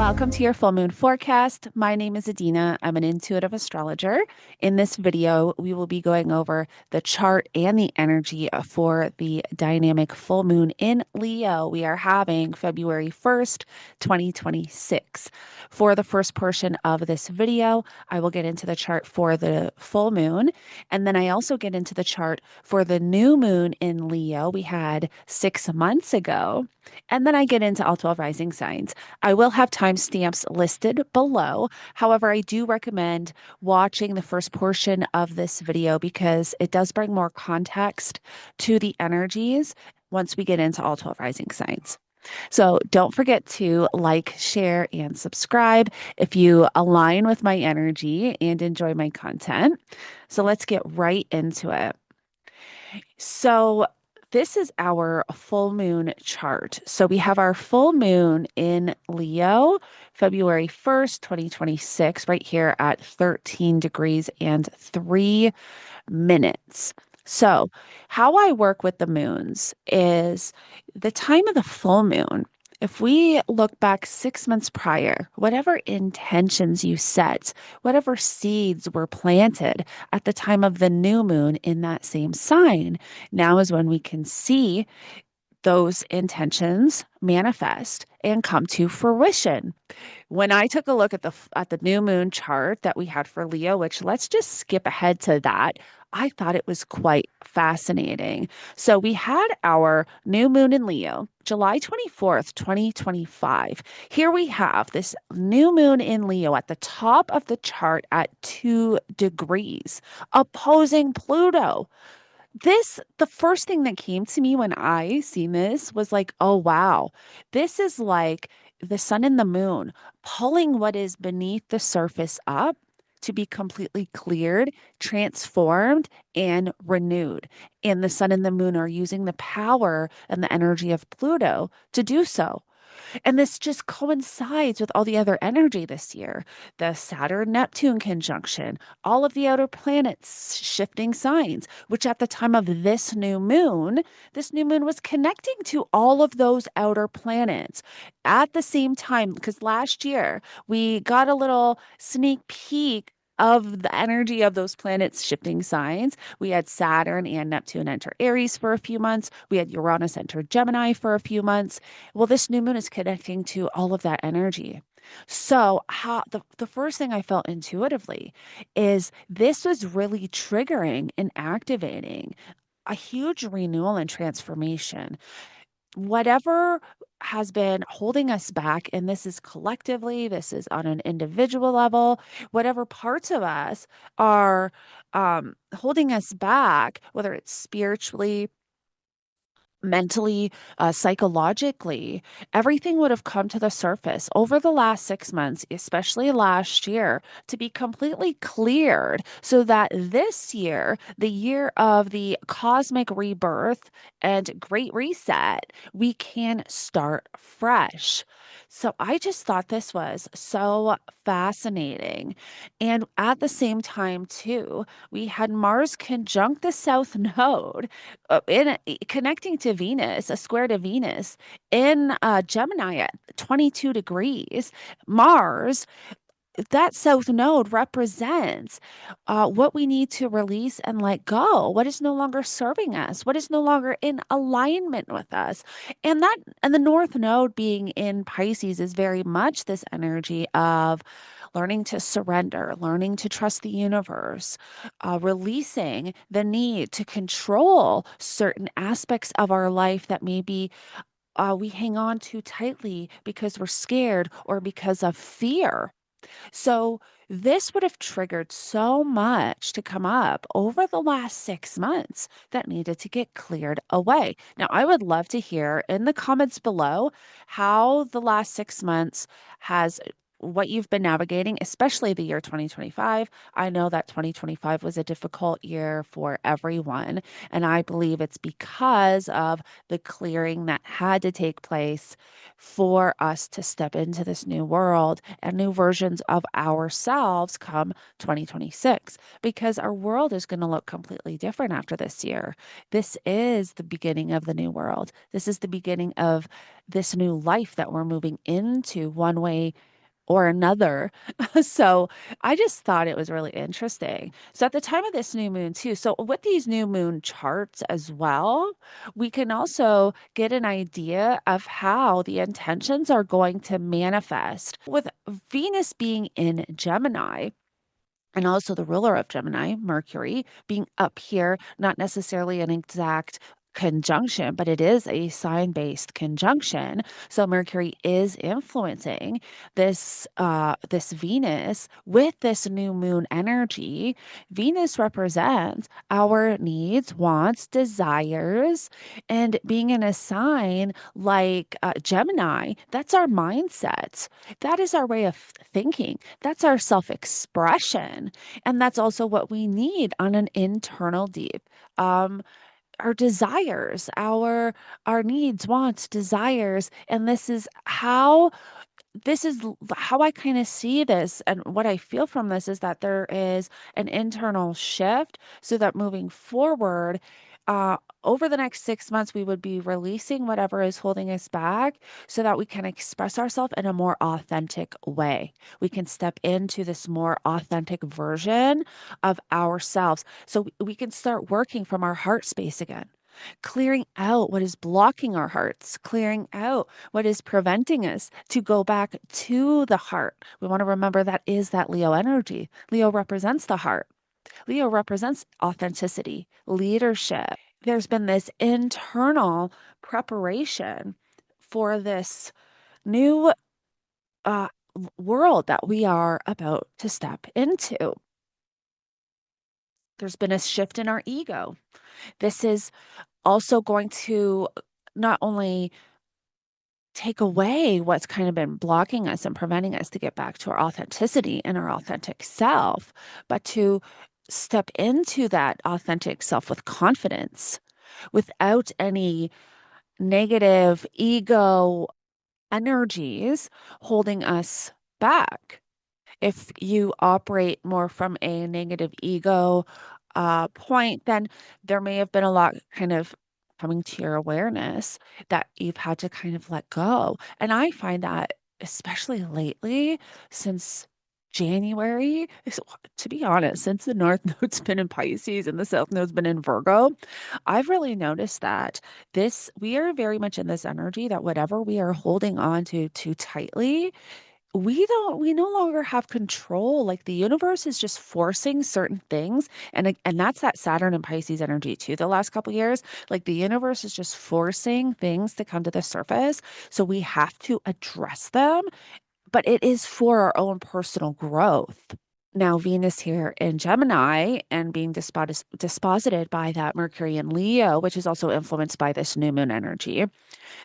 Welcome to your full moon forecast. My name is Adina. I'm an intuitive astrologer. In this video, we will be going over the chart and the energy for the dynamic full moon in Leo we are having February 1st, 2026. For the first portion of this video, I will get into the chart for the full moon, and then I also get into the chart for the new moon in Leo we had 6 months ago, and then I get into all 12 rising signs. I will have timestamps listed below. However, I do recommend watching the first portion of this video because it does bring more context to the energies once we get into all 12 rising signs. So don't forget to like, share, and subscribe if you align with my energy and enjoy my content. So let's get right into it. So this is our full moon chart. So we have our full moon in Leo, February 1st, 2026, right here at 13 degrees and 3 minutes. So, how I work with the moons is the time of the full moon. If we look back 6 months prior, whatever intentions you set, whatever seeds were planted at the time of the new moon in that same sign, now is when we can see those intentions manifest and come to fruition. When I took a look at the new moon chart that we had for Leo, which let's just skip ahead to that, I thought it was quite fascinating. So we had our new moon in Leo, July 24th, 2025. Here we have this new moon in Leo at the top of the chart at 2 degrees, opposing Pluto. The first thing that came to me when I seen this was like, oh wow, this is like the sun and the moon pulling what is beneath the surface up to be completely cleared, transformed, and renewed. And the sun and the moon are using the power and the energy of Pluto to do so. And this just coincides with all the other energy this year, the Saturn Neptune conjunction, all of the outer planets shifting signs, which at the time of this new moon was connecting to all of those outer planets at the same time. Because last year we got a little sneak peek of the energy of those planets shifting signs. We had Saturn and Neptune enter Aries for a few months. We had Uranus enter Gemini for a few months. Well, this new moon is connecting to all of that energy. So, how the first thing I felt intuitively is this was really triggering and activating a huge renewal and transformation. Whatever has been holding us back, and this is collectively, this is on an individual level, whatever parts of us are holding us back, whether it's spiritually, mentally, psychologically, everything would have come to the surface over the last 6 months, especially last year, to be completely cleared so that this year, the year of the cosmic rebirth and great reset, we can start fresh. So I just thought this was so fascinating. And at the same time, too, we had Mars conjunct the South Node connecting to Venus, a square to Venus in Gemini at 22 degrees. Mars, that south node represents what we need to release and let go, what is no longer serving us, what is no longer in alignment with us. And the north node being in Pisces is very much this energy of learning to surrender, learning to trust the universe, releasing the need to control certain aspects of our life that maybe we hang on too tightly because we're scared or because of fear. So, this would have triggered so much to come up over the last 6 months that needed to get cleared away. Now, I would love to hear in the comments below how the last 6 months has what you've been navigating, especially the year 2025. I know that 2025 was a difficult year for everyone, and I believe it's because of the clearing that had to take place for us to step into this new world and new versions of ourselves come 2026, because our world is going to look completely different after this year. This is the beginning of the new world. This is the beginning of this new life that we're moving into one way or another. So I just thought it was really interesting. So at the time of this new moon, too, so with these new moon charts as well, we can also get an idea of how the intentions are going to manifest. With Venus being in Gemini, and also the ruler of Gemini, Mercury, being up here, not necessarily an exact conjunction, but it is a sign-based conjunction. So Mercury is influencing this Venus with this new moon energy. Venus represents our needs, wants, desires, and being in a sign like Gemini, that's our mindset. That is our way of thinking. That's our self expression. And that's also what we need on an internal deep. Um, our desires, our needs, wants, desires, and this is how I kind of see this, and what I feel from this is that there is an internal shift so that moving forward, uh, over the next 6 months, we would be releasing whatever is holding us back so that we can express ourselves in a more authentic way. We can step into this more authentic version of ourselves. So we can start working from our heart space again, clearing out what is blocking our hearts, clearing out what is preventing us to go back to the heart. We want to remember that is that Leo energy. Leo represents the heart. Leo represents authenticity, leadership. There's been this internal preparation for this new uh, world that we are about to step into. There's been a shift in our ego. This is also going to not only take away what's kind of been blocking us and preventing us to get back to our authenticity and our authentic self, but to step into that authentic self with confidence without any negative ego energies holding us back. If you operate more from a negative ego point, then there may have been a lot kind of coming to your awareness that you've had to kind of let go. And I find that, especially lately, since January, to be honest, since the North Node's been in Pisces and the South Node's been in Virgo, I've really noticed that we are very much in this energy that whatever we are holding on to too tightly, we no longer have control. Like the universe is just forcing certain things. And that's that Saturn and Pisces energy too, the last couple years. Like the universe is just forcing things to come to the surface. So we have to address them, but it is for our own personal growth. Now, Venus here in Gemini and being disposited by that Mercury in Leo, which is also influenced by this new moon energy.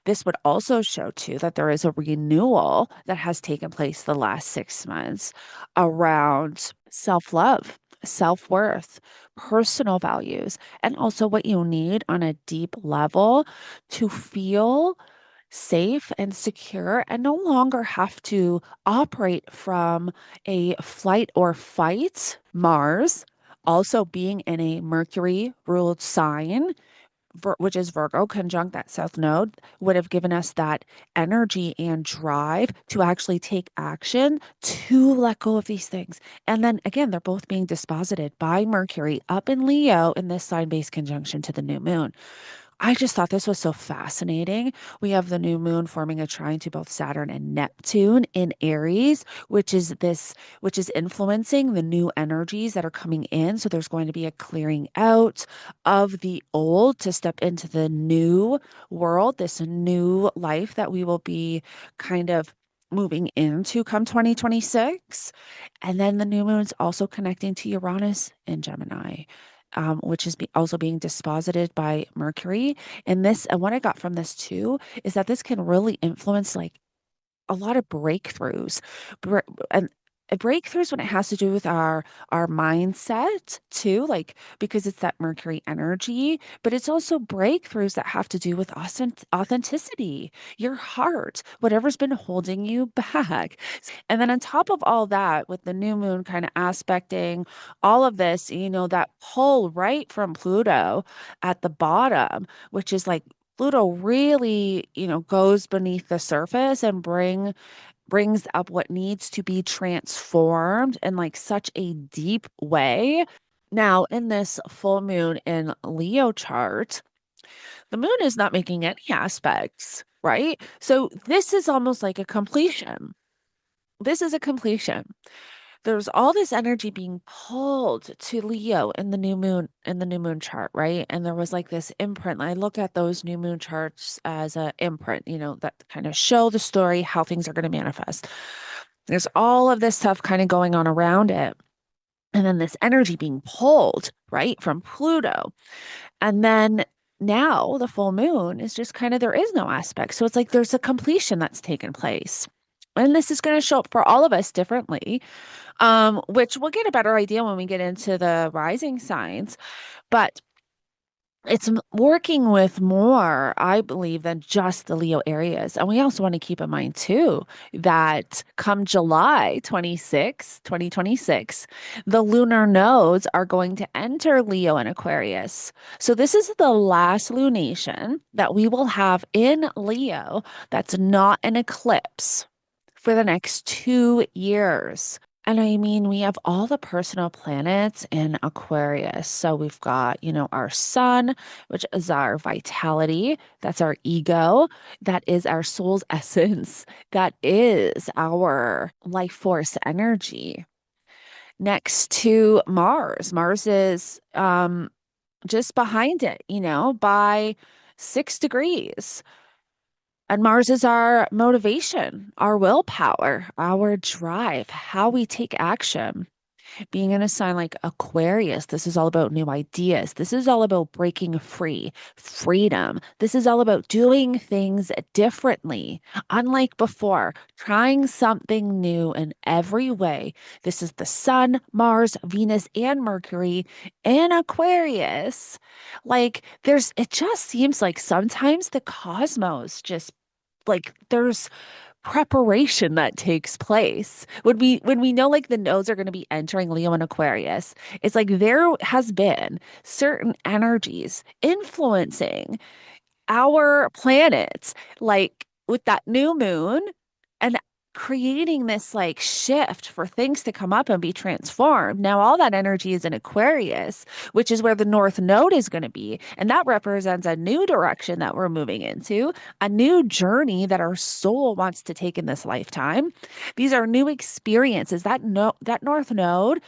This would also show too that there is a renewal that has taken place the last 6 months around self-love, self-worth, personal values, and also what you need on a deep level to feel safe and secure and no longer have to operate from a flight or fight. Mars also being in a Mercury ruled sign, which is Virgo, conjunct that South Node, would have given us that energy and drive to actually take action to let go of these things. And then again, they're both being disposited by Mercury up in Leo in this sign based conjunction to the new moon. I just thought this was so fascinating. We have the new moon forming a trine to both Saturn and Neptune in Aries, which is influencing the new energies that are coming in. So there's going to be a clearing out of the old to step into the new world, this new life that we will be kind of moving into come 2026. And then the new moon's also connecting to Uranus in Gemini, which is also being disposited by Mercury. And what I got from this too is that this can really influence like a lot of breakthroughs, Bre- and breakthroughs when it has to do with our mindset too, like because it's that Mercury energy, but it's also breakthroughs that have to do with authenticity, your heart, whatever's been holding you back. And then on top of all that, with the new moon kind of aspecting all of this, that pull right from Pluto at the bottom, which is like Pluto really, goes beneath the surface and brings up what needs to be transformed in like such a deep way. Now, in this full moon in Leo chart, the moon is not making any aspects, right? So this is almost like a completion. This is a completion. There's all this energy being pulled to Leo in the new moon chart, right? And there was like this imprint. I look at those new moon charts as an imprint, that kind of show the story, how things are going to manifest. There's all of this stuff kind of going on around it. And then this energy being pulled, right, from Pluto. And then now the full moon is just kind of there is no aspect. So it's like there's a completion that's taken place. And this is going to show up for all of us differently, which we'll get a better idea when we get into the rising signs. But it's working with more, I believe, than just the Leo areas. And we also want to keep in mind, too, that come July 2026, the lunar nodes are going to enter Leo and Aquarius. So this is the last lunation that we will have in Leo that's not an eclipse for the next 2 years. And I mean, we have all the personal planets in Aquarius. So we've got, our sun, which is our vitality. That's our ego. That is our soul's essence. That is our life force energy. Next to Mars. Mars is just behind it, by 6 degrees. And Mars is our motivation, our willpower, our drive, how we take action. Being in a sign like Aquarius, this is all about new ideas. This is all about breaking free, freedom. This is all about doing things differently, unlike before, trying something new in every way. This is the Sun, Mars, Venus, and Mercury in Aquarius. It just seems like sometimes the cosmos just there's preparation that takes place when we know like the nodes are going to be entering Leo and Aquarius. It's like there has been certain energies influencing our planets, like with that new moon and creating this like shift for things to come up and be transformed. Now, all that energy is in Aquarius, which is where the North Node is going to be. And that represents a new direction that we're moving into, a new journey that our soul wants to take in this lifetime. These are new experiences. That North Node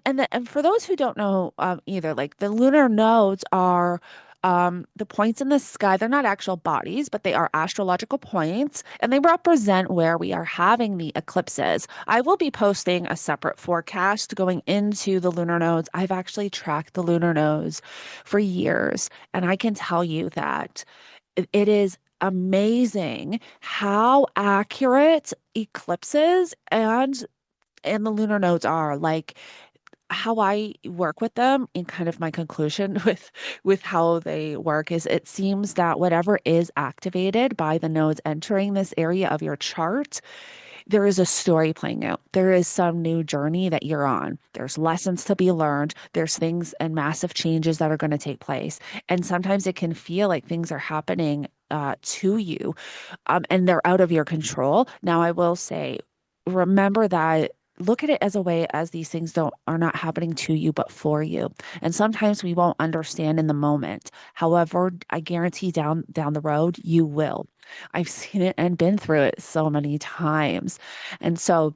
and for those who don't know either, like the lunar nodes are the points in the sky. They're not actual bodies, but they are astrological points, and they represent where we are having the eclipses. I will be posting a separate forecast going into the lunar nodes. I've actually tracked the lunar nodes for years, and I can tell you that it is amazing how accurate eclipses and the lunar nodes are. Like how I work with them and kind of my conclusion with how they work is it seems that whatever is activated by the nodes entering this area of your chart, there is a story playing out. There is some new journey that you're on. There's lessons to be learned. There's things and massive changes that are going to take place. And sometimes it can feel like things are happening to you, and they're out of your control. Now, I will say, remember that look at it as a way as these things don't are not happening to you but for you, and sometimes we won't understand in the moment. However, I guarantee down the road you will. I've seen it and been through it so many times. And so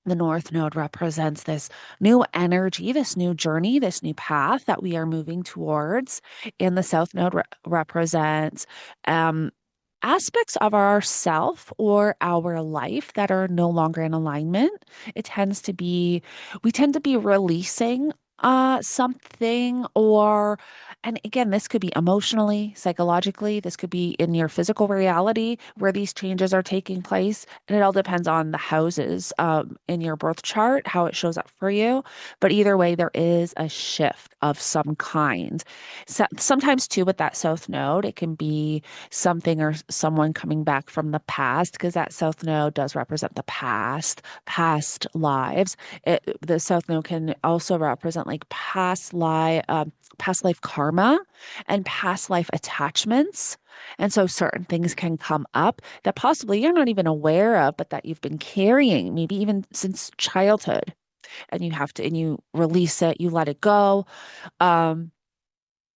the North Node represents this new energy, this new journey, this new path that we are moving towards. And the South Node represents um, aspects of our self or our life that are no longer in alignment. It tends to be, we tend to be releasing something, or and again, this could be emotionally, psychologically, this could be in your physical reality where these changes are taking place. And it all depends on the houses in your birth chart, how it shows up for you. But either way, there is a shift of some kind. So, sometimes, too, with that South Node, it can be something or someone coming back from the past, because that South Node does represent the past lives. The South Node can also represent represent like past life karma and past life attachments. And so certain things can come up that possibly you're not even aware of, but that you've been carrying, maybe even since childhood. And you have to, and you release it, you let it go. Um,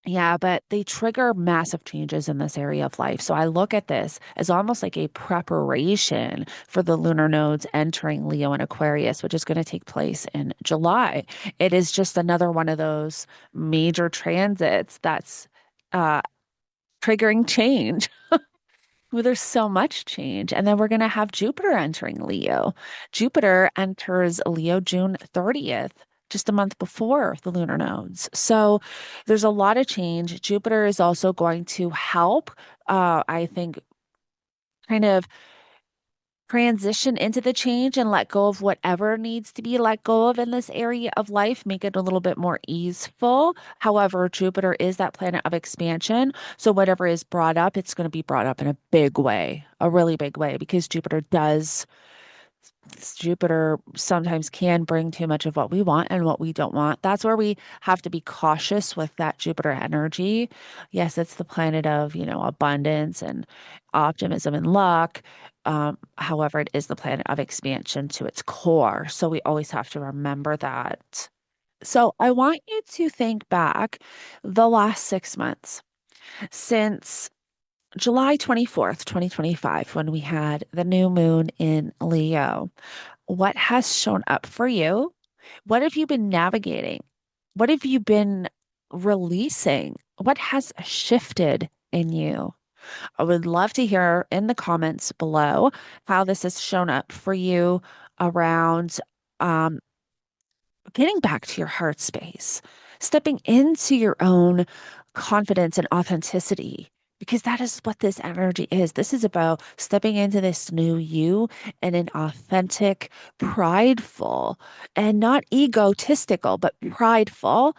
yeah, but they trigger massive changes in this area of life. So I look at this as almost like a preparation for the lunar nodes entering Leo and Aquarius, which is going to take place in July. It is just another one of those major transits that's uh, triggering change. Well, there's so much change. And then we're going to have Jupiter entering Leo. Jupiter enters Leo June 30th, just a month before the lunar nodes. So there's a lot of change. Jupiter is also going to help, I think, kind of transition into the change and let go of whatever needs to be let go of in this area of life, make it a little bit more easeful. However, Jupiter is that planet of expansion. So whatever is brought up, it's going to be brought up in a big way, a really big way, because Jupiter sometimes can bring too much of what we want and what we don't want. That's where we have to be cautious with that Jupiter energy. Yes, it's the planet of, abundance and optimism and luck. However, it is the planet of expansion to its core. So we always have to remember that. So I want you to think back the last 6 months since July 24th, 2025, when we had the new moon in Leo. What has shown up for you? What have you been navigating? What have you been releasing? What has shifted in you? I would love to hear in the comments below how this has shown up for you around um, getting back to your heart space, stepping into your own confidence and authenticity, because that is what this energy is. This is about stepping into this new you in an authentic, prideful, and not egotistical, but prideful,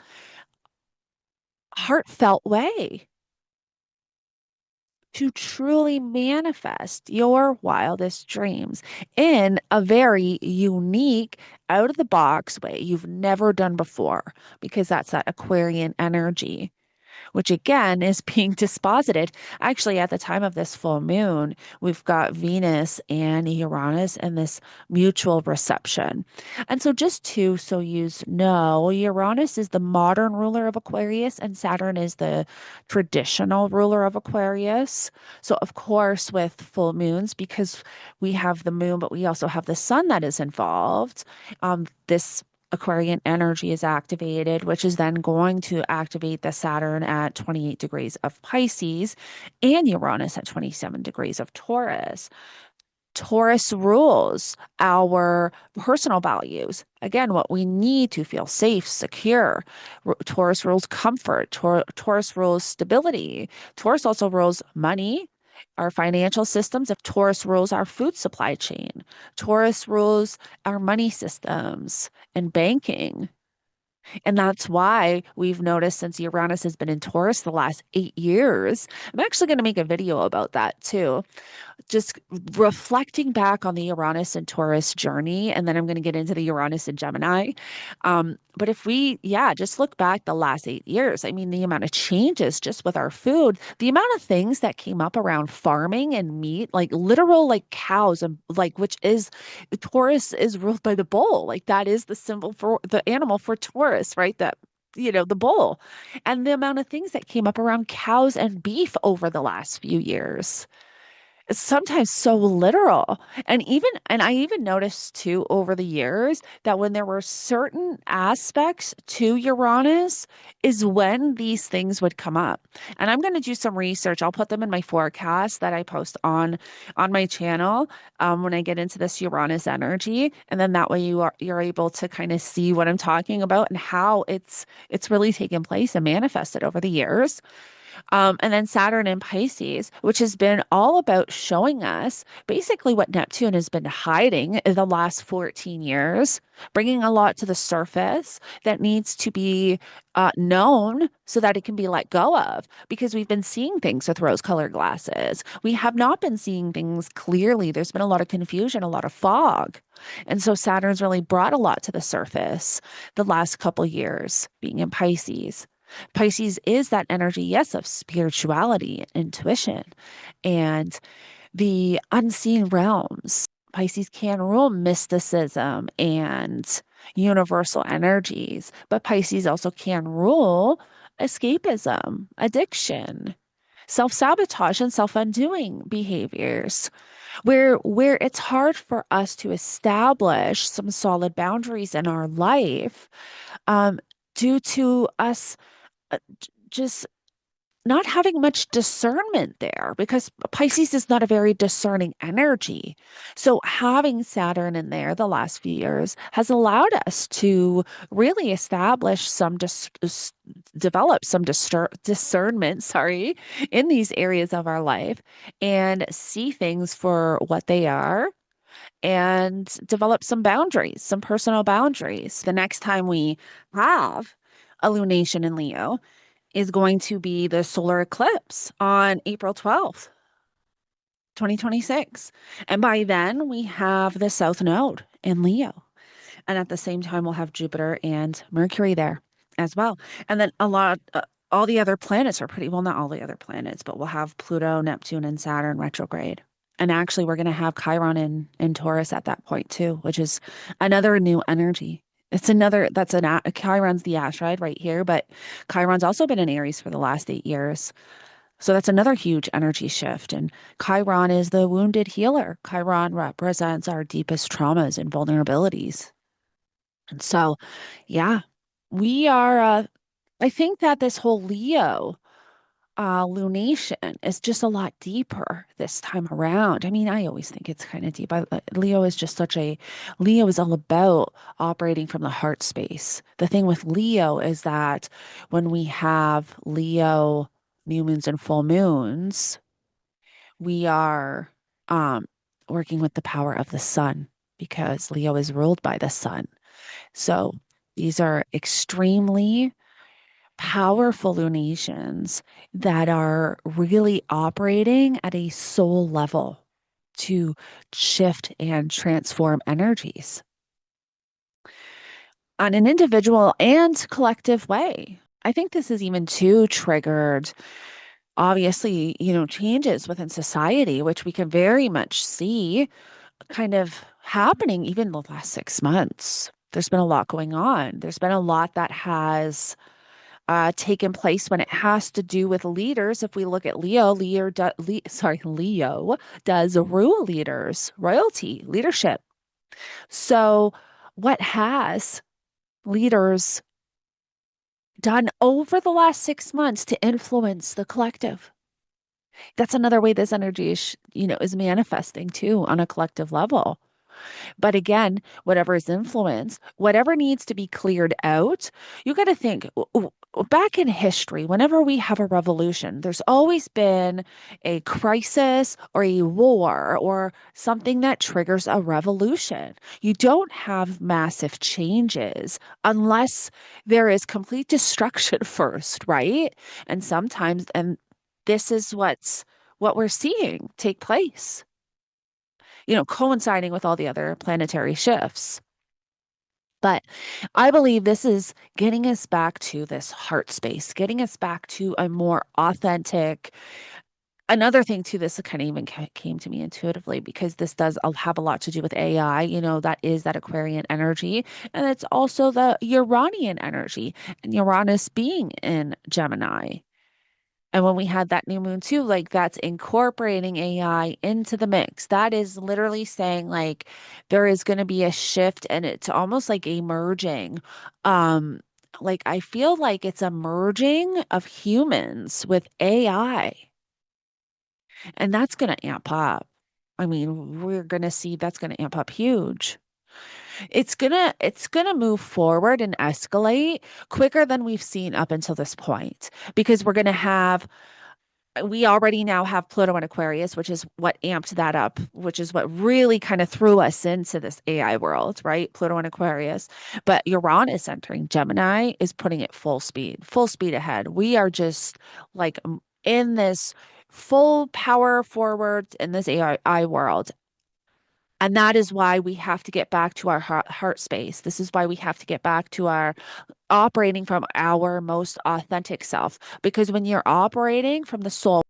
heartfelt way to truly manifest your wildest dreams in a very unique, out of the box way you've never done before, because that's that Aquarian energy, which again is being disposited. Actually, at the time of this full moon, we've got Venus and Uranus in this mutual reception. And so, just to so you know, Uranus is the modern ruler of Aquarius, and Saturn is the traditional ruler of Aquarius. So, of course, with full moons, because we have the moon, but we also have the sun that is involved, this Aquarian energy is activated, which is then going to activate the Saturn at 28 degrees of Pisces and Uranus at 27 degrees of Taurus. Taurus rules our personal values. Again, what we need to feel safe, secure. Taurus rules comfort. Taurus rules stability. Taurus also rules money, our financial systems. If Taurus rules our food supply chain, Taurus rules our money systems and banking. And that's why we've noticed since Uranus has been in Taurus the last 8 years. I'm actually going to make a video about that too, just reflecting back on the Uranus and Taurus journey, and then I'm going to get into the Uranus and Gemini. But if we, yeah, just look back the last 8 years, I mean, the amount of changes just with our food, the amount of things that came up around farming and meat, like literal, like cows, and like, which is Taurus is ruled by the bull. Like that is the symbol for the animal for Taurus, right? That the bull, and the amount of things that came up around cows and beef over the last few years, sometimes so literal. And I even noticed too over the years that when there were certain aspects to Uranus is when these things would come up. And I'm going to do some research. I'll put them in my forecast that I post on my channel when I get into this Uranus energy, and then that way you're able to kind of see what I'm talking about and how it's really taken place and manifested over the years. And then Saturn in Pisces, which has been all about showing us basically what Neptune has been hiding in the last 14 years, bringing a lot to the surface that needs to be known so that it can be let go of. Because we've been seeing things with rose-colored glasses. We have not been seeing things clearly. There's been a lot of confusion, a lot of fog. And so Saturn's really brought a lot to the surface the last couple years, being in Pisces. Pisces is that energy, yes, of spirituality, intuition, and the unseen realms. Pisces can rule mysticism and universal energies, but Pisces also can rule escapism, addiction, self-sabotage, and self-undoing behaviors, where it's hard for us to establish some solid boundaries in our life, um, due to us just not having much discernment there, because Pisces is not a very discerning energy. So having Saturn in there the last few years has allowed us to really establish develop some discernment, sorry, in these areas of our life and see things for what they are and develop some boundaries, some personal boundaries. The next time we have a lunation in Leo is going to be the solar eclipse on April 12th, 2026. And by then, we have the South Node in Leo. And at the same time, we'll have Jupiter and Mercury there as well. And then all the other planets are pretty, well, not all the other planets, but we'll have Pluto, Neptune, and Saturn retrograde. And actually, we're going to have Chiron in Taurus at that point too, which is another new energy. It's another, Chiron's the asteroid right here, but Chiron's also been in Aries for the last 8 years. So that's another huge energy shift. And Chiron is the wounded healer. Chiron represents our deepest traumas and vulnerabilities. And so, yeah, we are, I think that this whole Leo lunation is just a lot deeper this time around. I mean, I always think it's kind of deep. Leo is just Leo is all about operating from the heart space. The thing with Leo is that when we have Leo new moons and full moons, we are um, working with the power of the sun because Leo is ruled by the sun. So these are extremely powerful lunations that are really operating at a soul level to shift and transform energies on an individual and collective way. I think this is even too triggered, obviously, changes within society, which we can very much see kind of happening even the last 6 months. There's been a lot going on. There's been a lot that has taken place when it has to do with leaders. If we look at Leo does rule leaders, royalty, leadership. So, what has leaders done over the last 6 months to influence the collective? That's another way this energy is manifesting too on a collective level. But again, whatever is influence, whatever needs to be cleared out, you got to think back in history, whenever we have a revolution, there's always been a crisis or a war or something that triggers a revolution. You don't have massive changes unless there is complete destruction first, right? And this is what we're seeing take place, coinciding with all the other planetary shifts. But I believe this is getting us back to this heart space, getting us back to a more authentic. Another thing to this that kind of even came to me intuitively because this does have a lot to do with AI, that is that Aquarian energy. And it's also the Uranian energy, and Uranus being in Gemini. And when we had that new moon too, like that's incorporating AI into the mix. That is literally saying like there is going to be a shift and it's almost like a merging. Um, like I feel like it's a merging of humans with AI, and that's going to amp up. I mean, we're going to see that's going to amp up huge. It's gonna move forward and escalate quicker than we've seen up until this point because we already now have Pluto and Aquarius, which is what amped that up, which is what really kind of threw us into this AI world, right? Pluto and Aquarius. But Uranus entering Gemini is putting it full speed ahead. We are just like in this full power forward in this AI world. And that is why we have to get back to our heart space. This is why we have to get back to our operating from our most authentic self. Because when you're operating from the soul,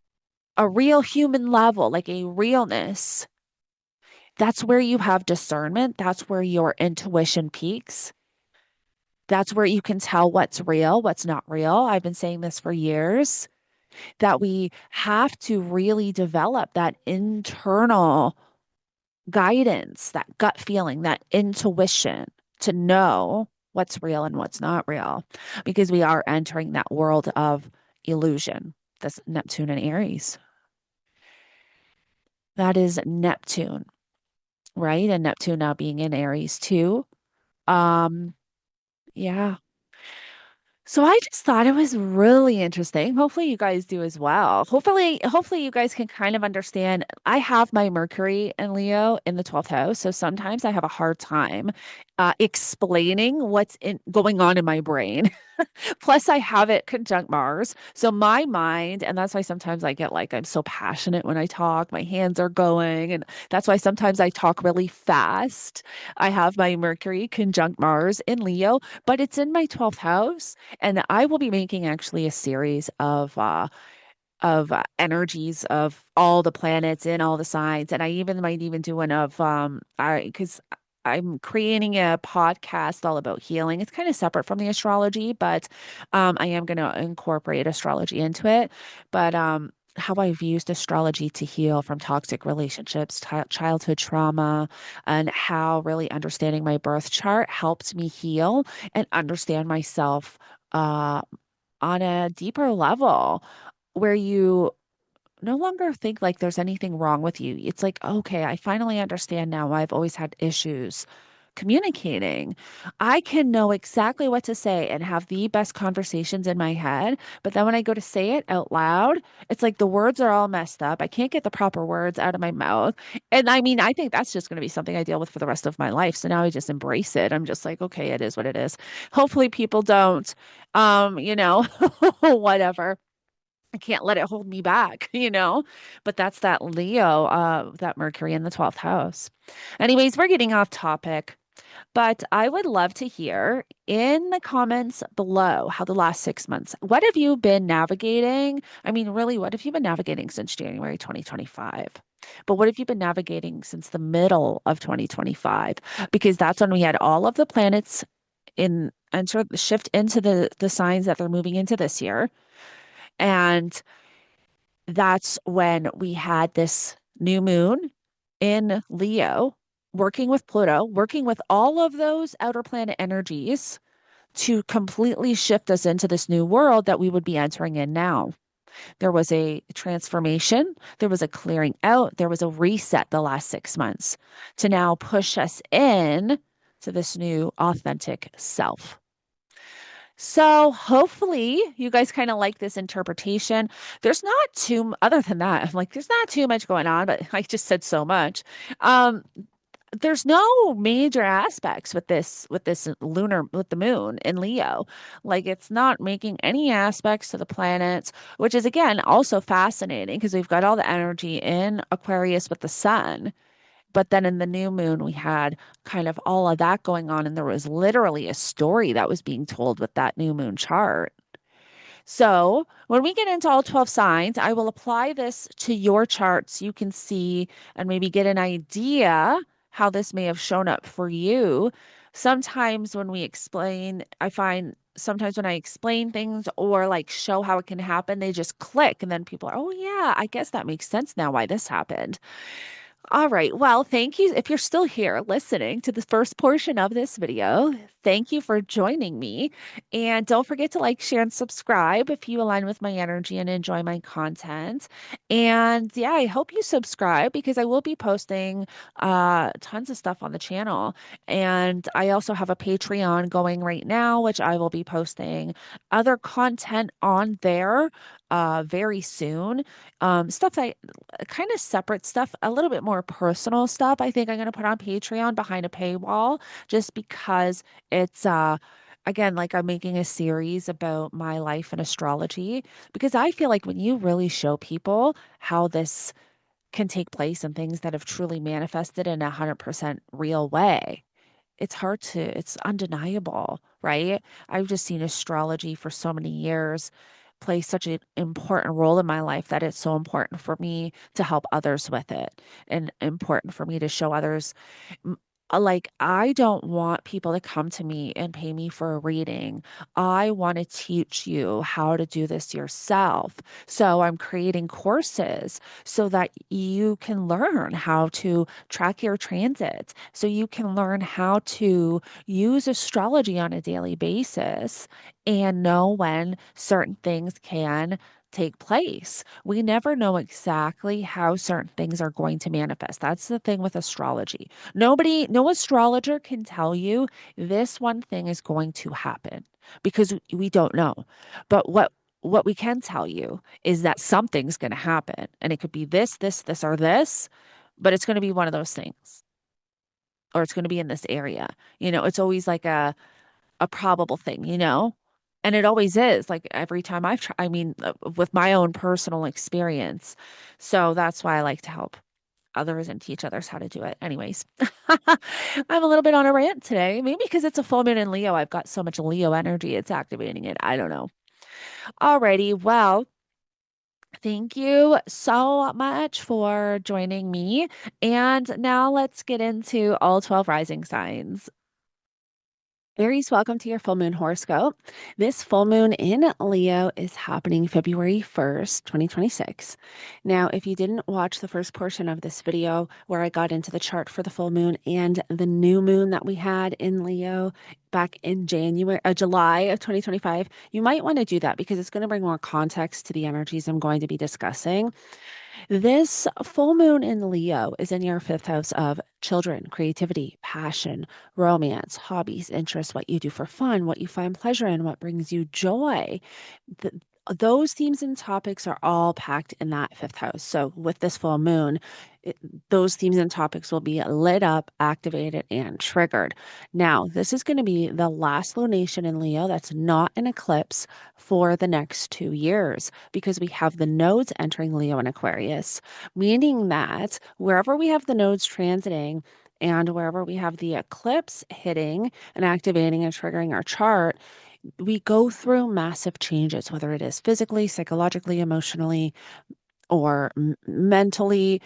a real human level, like a realness, that's where you have discernment. That's where your intuition peaks. That's where you can tell what's real, what's not real. I've been saying this for years that we have to really develop that internal guidance, that gut feeling, that intuition to know what's real and what's not real, because we are entering that world of illusion. That's Neptune and Aries. That is Neptune, right? And Neptune now being in Aries too. Um, yeah. So I just thought it was really interesting. Hopefully you guys do as well. Hopefully you guys can kind of understand. I have my Mercury and Leo in the 12th house, so sometimes I have a hard time explaining what's in going on in my brain. Plus, I have it conjunct Mars. So my mind, and that's why sometimes I get like, I'm so passionate when I talk, my hands are going. And that's why sometimes I talk really fast. I have my Mercury conjunct Mars in Leo, but it's in my 12th house. And I will be making actually a series of energies of all the planets in all the signs. And I even might even do one of I because I'm creating a podcast all about healing. It's kind of separate from the astrology, but I am going to incorporate astrology into it. But how I've used astrology to heal from toxic relationships, childhood trauma, and how really understanding my birth chart helped me heal and understand myself uh, on a deeper level where you no longer think like there's anything wrong with you. It's like, okay, I finally understand now why I've always had issues communicating. I can know exactly what to say and have the best conversations in my head. But then when I go to say it out loud, it's like the words are all messed up. I can't get the proper words out of my mouth. And I mean, I think that's just going to be something I deal with for the rest of my life. So now I just embrace it. I'm just like, okay, it is what it is. Hopefully people don't, whatever. I can't let it hold me back, But that's that Leo, that Mercury in the 12th house. Anyways, we're getting off topic, but I would love to hear in the comments below how the last 6 months, what have you been navigating? I mean, really, what have you been navigating since January 2025? But what have you been navigating since the middle of 2025? Because that's when we had all of the planets in enter shift into the signs that they're moving into this year. And that's when we had this new moon in Leo, working with Pluto, working with all of those outer planet energies to completely shift us into this new world that we would be entering in now. There was a transformation, there was a clearing out, there was a reset the last 6 months to now push us in to this new authentic self. So hopefully you guys kind of like this interpretation. There's not other than that, I'm like, there's not too much going on, but I just said so much. Um, there's no major aspects with the moon in Leo. Like it's not making any aspects to the planets, which is again also fascinating because we've got all the energy in Aquarius with the sun. But then in the new moon, we had kind of all of that going on. And there was literally a story that was being told with that new moon chart. So when we get into all 12 signs, I will apply this to your charts. You can see and maybe get an idea how this may have shown up for you. Sometimes when we explain, I find sometimes when I explain things or like show how it can happen, they just click. And then people are, oh, yeah, I guess that makes sense now why this happened. All right. Well, thank you. If you're still here listening to the first portion of this video, Thank you for joining me. And don't forget to like, share, and subscribe if you align with my energy and enjoy my content. And yeah, I hope you subscribe because I will be posting tons of stuff on the channel. And I also have a Patreon going right now, which I will be posting other content on there very soon. Stuff that kind of separate stuff, a little bit more personal stuff. I think I'm going to put on Patreon behind a paywall just because it's again like I'm making a series about my life and astrology because I feel like when you really show people how this can take place and things that have truly manifested in 100% real way, it's undeniable, right? I've just seen astrology for so many years play such an important role in my life that it's so important for me to help others with it and important for me to show others like, I don't want people to come to me and pay me for a reading. I want to teach you how to do this yourself. So I'm creating courses so that you can learn how to track your transits, so you can learn how to use astrology on a daily basis and know when certain things can take place. We never know exactly how certain things are going to manifest. That's the thing with astrology. No astrologer can tell you this one thing is going to happen because we don't know. But what we can tell you is that something's going to happen, and it could be this, or this, but it's going to be one of those things, or it's going to be in this area. It's always like a probable thing. And it always is, like every time I've tried, I mean, with my own personal experience. So that's why I like to help others and teach others how to do it. Anyways, I'm a little bit on a rant today. Maybe because it's a full moon in Leo. I've got so much Leo energy, it's activating it. I don't know. Alrighty. Well, thank you so much for joining me. And now let's get into all 12 rising signs. Aries, welcome to your full moon horoscope. This full moon in Leo is happening February 1st, 2026. Now, if you didn't watch the first portion of this video where I got into the chart for the full moon and the new moon that we had in Leo back in July of 2025, you might want to do that because it's going to bring more context to the energies I'm going to be discussing. This full moon in Leo is in your fifth house of children, creativity, passion, romance, hobbies, interests, what you do for fun, what you find pleasure in, what brings you joy. Th- those themes and topics are all packed in that fifth house. So, with this full moon, it, those themes and topics will be lit up, activated, and triggered. Now, this is going to be the last lunation in Leo that's not an eclipse for the next 2 years because we have the nodes entering Leo and Aquarius, meaning that wherever we have the nodes transiting, and wherever we have the eclipse hitting and activating and triggering our chart, we go through massive changes, whether it is physically, psychologically, emotionally, or mentally.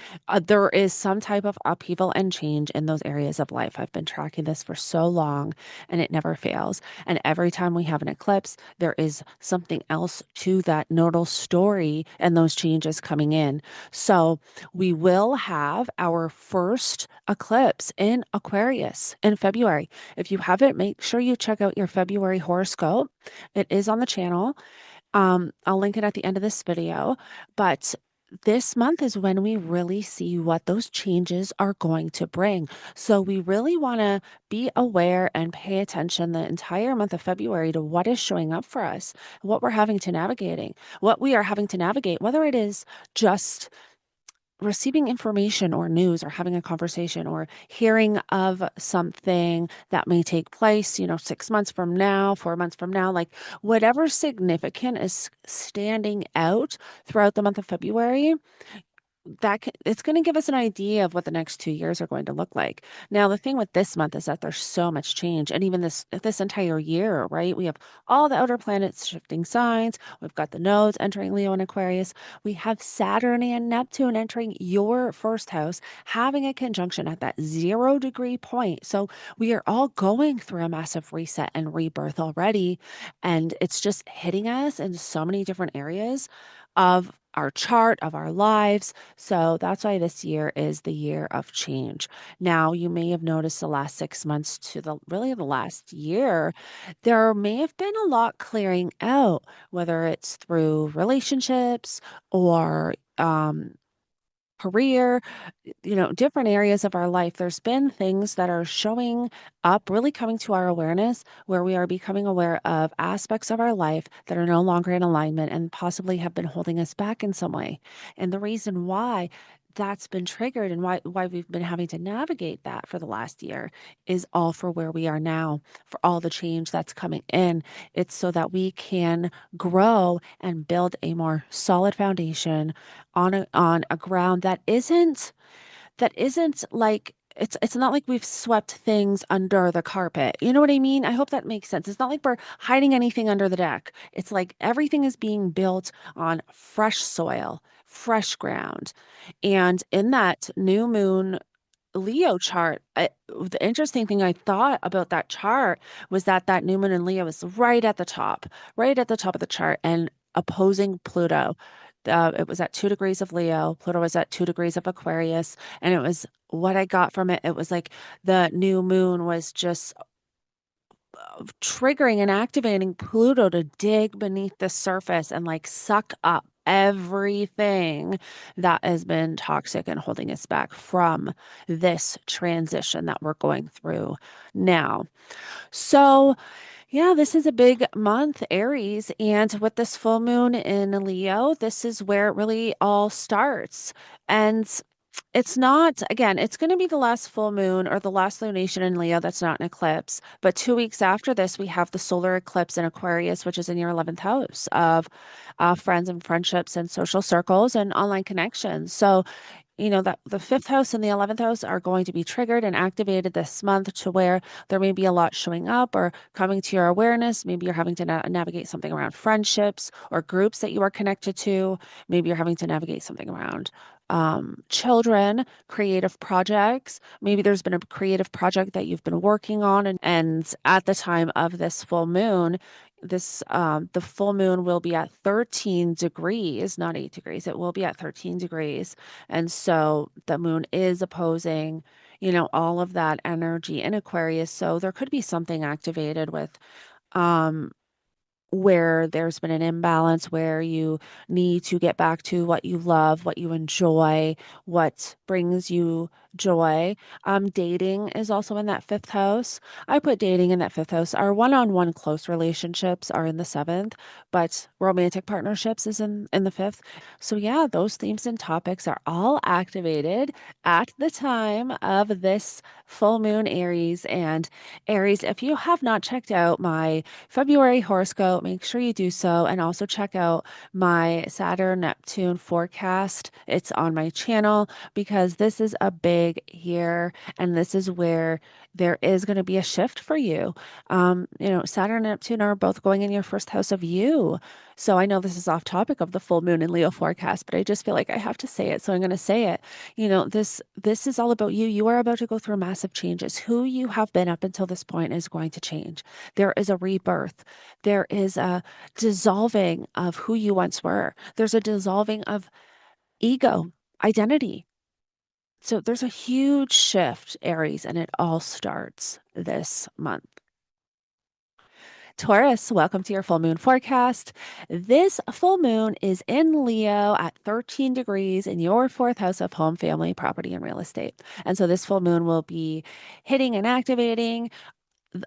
There is some type of upheaval and change in those areas of life. I've been tracking this for so long and it never fails. And every time we have an eclipse, there is something else to that nodal story and those changes coming in. So we will have our first eclipse in Aquarius in February. If you haven't, make sure you check out your February horoscope. It is on the channel. I'll link it at the end of this video, but this month is when we really see what those changes are going to bring. So we really want to be aware and pay attention the entire month of February to what is showing up for us, what we're having to navigating, what we are having to navigate, whether it is just receiving information or news or having a conversation or hearing of something that may take place, 6 months from now, 4 months from now, like whatever significant is standing out throughout the month of February, it's going to give us an idea of what the next 2 years are going to look like. Now, the thing with this month is that there's so much change, and even this entire year, right? We have all the outer planets shifting signs. We've got the nodes entering Leo and Aquarius. We have Saturn and Neptune entering your first house, having a conjunction at that 0 degree point. So we are all going through a massive reset and rebirth already, and it's just hitting us in so many different areas of our chart of our lives. So that's why this year is the year of change. Now, you may have noticed the last 6 months to the last year, there may have been a lot clearing out, whether it's through relationships or career, different areas of our life. There's been things that are showing up, really coming to our awareness, where we are becoming aware of aspects of our life that are no longer in alignment and possibly have been holding us back in some way. And the reason why that's been triggered and why we've been having to navigate that for the last year is all for where we are now, for all the change that's coming in. It's so that we can grow and build a more solid foundation on a ground that isn't like it's not like we've swept things under the carpet. You know what I mean? I hope that makes sense. It's not like we're hiding anything under the deck. It's like everything is being built on fresh soil, fresh ground. And in that new moon Leo chart, the interesting thing I thought about that chart was that that new moon in Leo is right at the top of the chart and opposing Pluto. It was at 2 degrees of Leo. Pluto was at 2 degrees of Aquarius. And it was what I got from it. It was like the new moon was just triggering and activating Pluto to dig beneath the surface and like suck up everything that has been toxic and holding us back from this transition that we're going through now. So, yeah, this is a big month, Aries. And with this full moon in Leo, this is where it really all starts. And it's not, again, it's going to be the last full moon or the last lunation in Leo that's not an eclipse. But 2 weeks after this, we have the solar eclipse in Aquarius, which is in your 11th house of friends and friendships and social circles and online connections. So, that the fifth house and the 11th house are going to be triggered and activated this month to where there may be a lot showing up or coming to your awareness. Maybe you're having to navigate something around friendships or groups that you are connected to. Maybe you're having to navigate something around children, creative projects. Maybe there's been a creative project that you've been working on, and at the time of this full moon, the full moon will be at 13 degrees, not 8 degrees. It will be at 13 degrees. And so the moon is opposing, all of that energy in Aquarius. So there could be something activated with um where there's been an imbalance, where you need to get back to what you love, what you enjoy, what brings you joy. Dating is also in that fifth house. I put dating in that fifth house. Our one-on-one close relationships are in the seventh, but romantic partnerships is in the fifth. So yeah, those themes and topics are all activated at the time of this full moon, Aries. And Aries, if you have not checked out my February horoscope, make sure you do so. And also check out my Saturn Neptune forecast. It's on my channel because this is a big year and this is where there is going to be a shift for you. Saturn and Neptune are both going in your first house of you. So I know this is off topic of the full moon and Leo forecast, but I just feel like I have to say it. So I'm going to say it. This is all about you. You are about to go through massive changes. Who you have been up until this point is going to change. There is a rebirth. There is a dissolving of who you once were. There's a dissolving of ego, identity. So there's a huge shift, Aries, and it all starts this month. Taurus, welcome to your full moon forecast. This full moon is in Leo at 13 degrees in your fourth house of home, family, property, and real estate. And so this full moon will be hitting and activating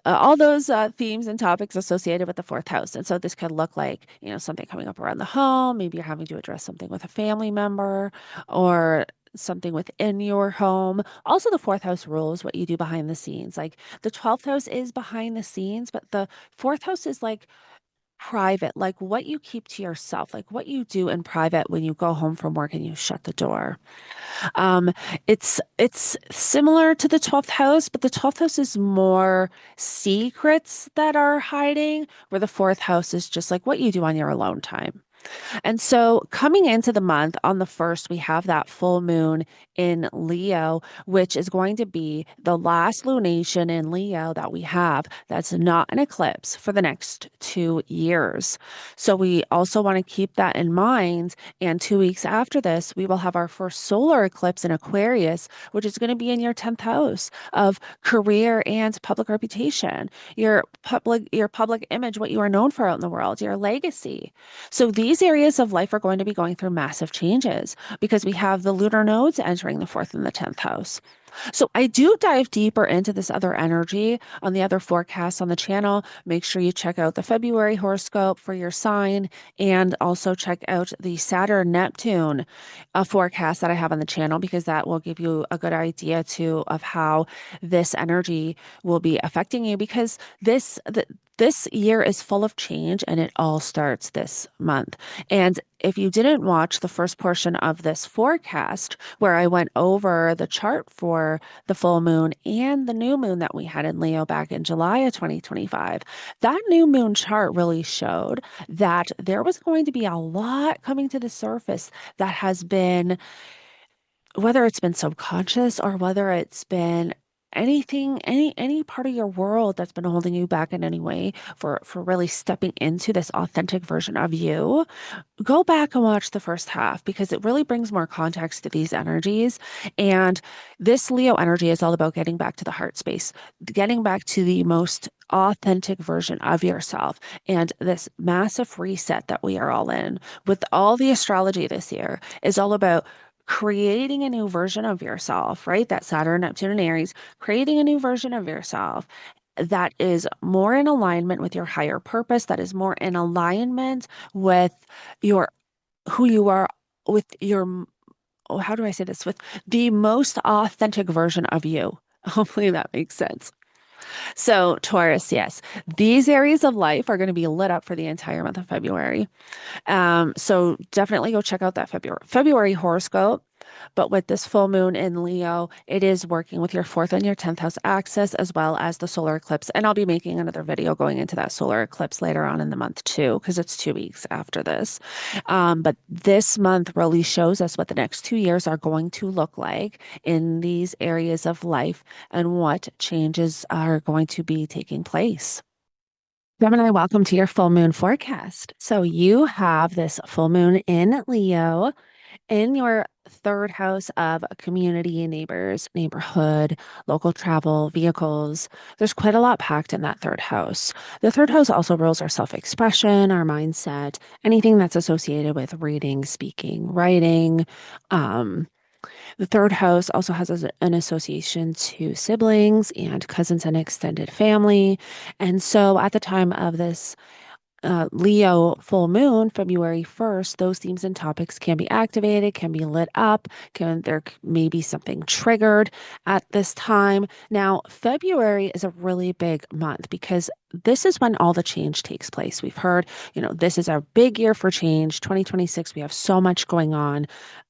all those themes and topics associated with the fourth house. And so this could look like, something coming up around the home. Maybe you're having to address something with a family member or something within your home. Also, the fourth house rules what you do behind the scenes. Like the 12th house is behind the scenes, but the fourth house is like private, like what you keep to yourself, like what you do in private when you go home from work and you shut the door. Um, it's similar to the 12th house, but the 12th house is more secrets that are hiding, where the fourth house is just like what you do on your alone time. And so coming into the month on the 1st, we have that full moon in Leo, which is going to be the last lunation in Leo that we have that's not an eclipse for the next 2 years. So we also want to keep that in mind. And 2 weeks after this, we will have our first solar eclipse in Aquarius, which is going to be in your 10th house of career and public reputation, your public image, what you are known for out in the world, your legacy. So these areas of life are going to be going through massive changes because we have the lunar nodes entering the fourth and the 10th house. So I do dive deeper into this other energy on the other forecasts on the channel. Make sure you check out the February horoscope for your sign and also check out the Saturn Neptune forecast that I have on the channel because that will give you a good idea too of how this energy will be affecting you because this year is full of change and it all starts this month. And if you didn't watch the first portion of this forecast, where I went over the chart for the full moon and the new moon that we had in Leo back in July of 2025, that new moon chart really showed that there was going to be a lot coming to the surface that has been, whether it's been subconscious or whether it's been anything any part of your world that's been holding you back in any way for really stepping into this authentic version of you. Go back and watch the first half because it really brings more context to these energies. And this Leo energy is all about getting back to the heart space, getting back to the most authentic version of yourself. And this massive reset that we are all in with all the astrology this year is all about creating a new version of yourself, right? That Saturn, Neptune, and Aries, creating a new version of yourself that is more in alignment with your higher purpose, that is more in alignment with your who you are, with your, oh, how do I say this? With the most authentic version of you. Hopefully that makes sense. So, Taurus, yes, these areas of life are going to be lit up for the entire month of February. So definitely go check out that February horoscope. But with this full moon in Leo, it is working with your fourth and your 10th house axis as well as the solar eclipse. And I'll be making another video going into that solar eclipse later on in the month too, because it's 2 weeks after this. But this month really shows us what the next 2 years are going to look like in these areas of life and what changes are going to be taking place. Gemini, welcome to your full moon forecast. So you have this full moon in Leo in your third house of community, neighbors, neighborhood, local travel, vehicles. There's quite a lot packed in that third house. The third house also rules our self-expression, our mindset, anything that's associated with reading, speaking, writing. Um, the third house also has an association to siblings and cousins and extended family. And so at the time of this Leo full moon, February 1st, those themes and topics can be activated, can be lit up, there may be something triggered at this time. Now, February is a really big month because this is when all the change takes place. We've heard, this is our big year for change. 2026, we have so much going on,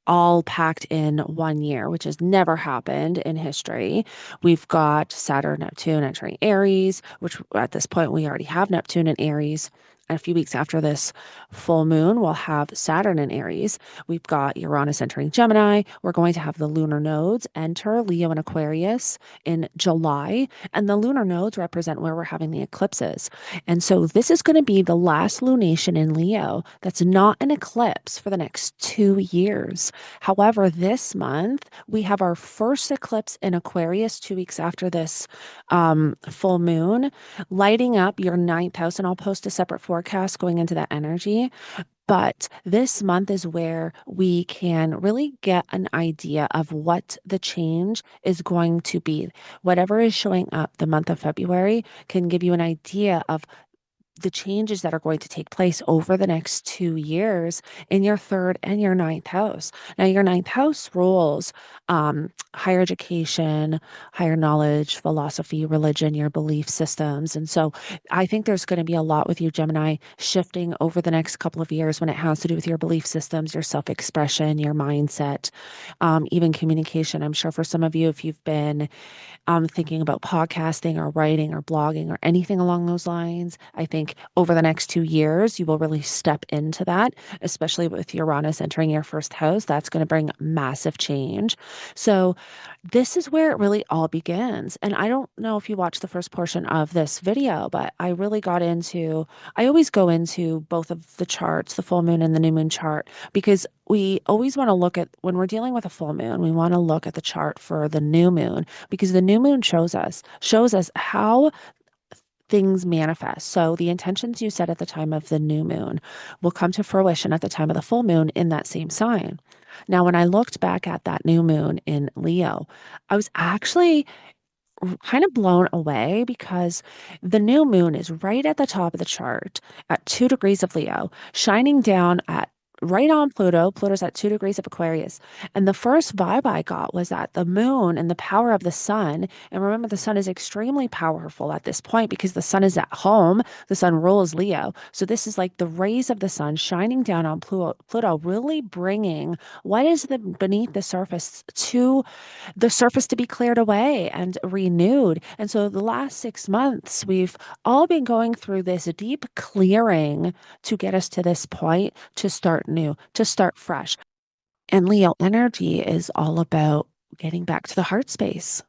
all packed in one year, which has never happened in history. We've got Saturn, Neptune entering Aries, which at this point we already have Neptune in Aries. And a few weeks after this full moon, we'll have Saturn in Aries. We've got Uranus entering Gemini. We're going to have the lunar nodes enter Leo and Aquarius in July. And the lunar nodes represent where we're having the eclipses. And so this is going to be the last lunation in Leo that's not an eclipse for the next 2 years. However, this month, we have our first eclipse in Aquarius 2 weeks after this full moon, lighting up your ninth house. And I'll post a separate forecast going into that energy. But this month is where we can really get an idea of what the change is going to be. Whatever is showing up the month of February can give you an idea of the changes that are going to take place over the next 2 years in your third and your ninth house. Now, your ninth house rules higher education, higher knowledge, philosophy, religion, your belief systems. And so I think there's going to be a lot with you, Gemini, shifting over the next couple of years when it has to do with your belief systems, your self expression, your mindset, even communication. I'm sure for some of you, if you've been thinking about podcasting or writing or blogging or anything along those lines, I think think over the next 2 years, you will really step into that, especially with Uranus entering your first house. That's going to bring massive change. So, this is where it really all begins. And I don't know if you watched the first portion of this video, but I always go into both of the charts, the full moon and the new moon chart, because we always want to look at when we're dealing with a full moon, we want to look at the chart for the new moon because the new moon shows us how things manifest. So the intentions you set at the time of the new moon will come to fruition at the time of the full moon in that same sign. Now, when I looked back at that new moon in Leo, I was actually kind of blown away because the new moon is right at the top of the chart at 2 degrees of Leo, shining down at right on Pluto. Pluto's at 2 degrees of Aquarius. And the first vibe I got was that the moon and the power of the sun, and remember, the sun is extremely powerful at this point because the sun is at home. The sun rules Leo. So this is like the rays of the sun shining down on Pluto, really bringing what is beneath the surface to be cleared away and renewed. And so the last 6 months, we've all been going through this deep clearing to get us to this point to start new, to start fresh. And Leo energy is all about getting back to the heart space,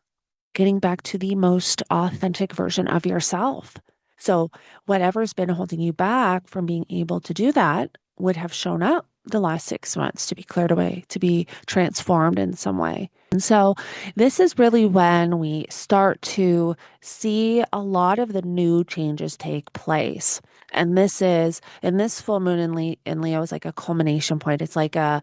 getting back to the most authentic version of yourself. So, whatever's been holding you back from being able to do that would have shown up the last 6 months to be cleared away, to be transformed in some way. And so, this is really when we start to see a lot of the new changes take place. And this full moon in Leo is like a culmination point. It's like a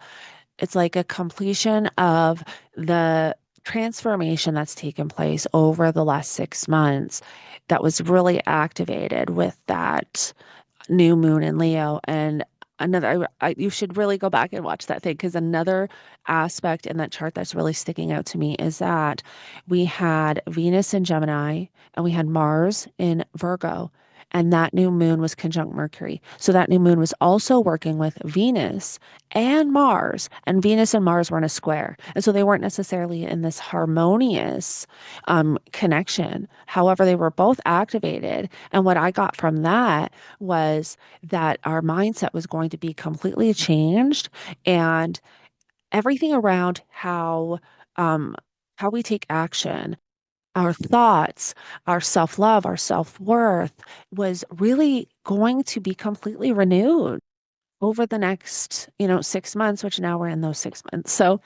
completion of the transformation that's taken place over the last 6 months that was really activated with that new moon in Leo. And you should really go back and watch that thing because another aspect in that chart that's really sticking out to me is that we had Venus in Gemini and we had Mars in Virgo. And that new moon was conjunct Mercury. So that new moon was also working with Venus and Mars. And Venus and Mars were in a square. And so they weren't necessarily in this harmonious connection. However, they were both activated. And what I got from that was that our mindset was going to be completely changed and everything around how we take action, our thoughts, our self-love, our self-worth was really going to be completely renewed over the next, 6 months, which now we're in those 6 months. So,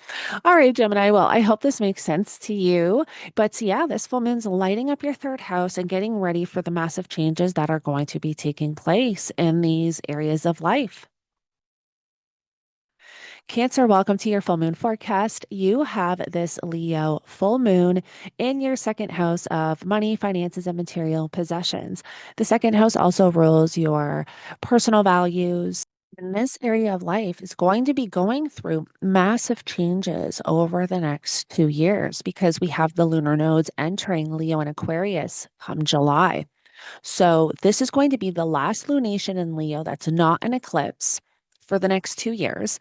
all right, Gemini, well, I hope this makes sense to you. But yeah, this full moon's lighting up your third house and getting ready for the massive changes that are going to be taking place in these areas of life. Cancer, welcome to your full moon forecast. You have this Leo full moon in your second house of money, finances, and material possessions. The second house also rules your personal values. And this area of life is going to be going through massive changes over the next 2 years because we have the lunar nodes entering Leo and Aquarius come July. So this is going to be the last lunation in Leo that's not an eclipse for the next 2 years.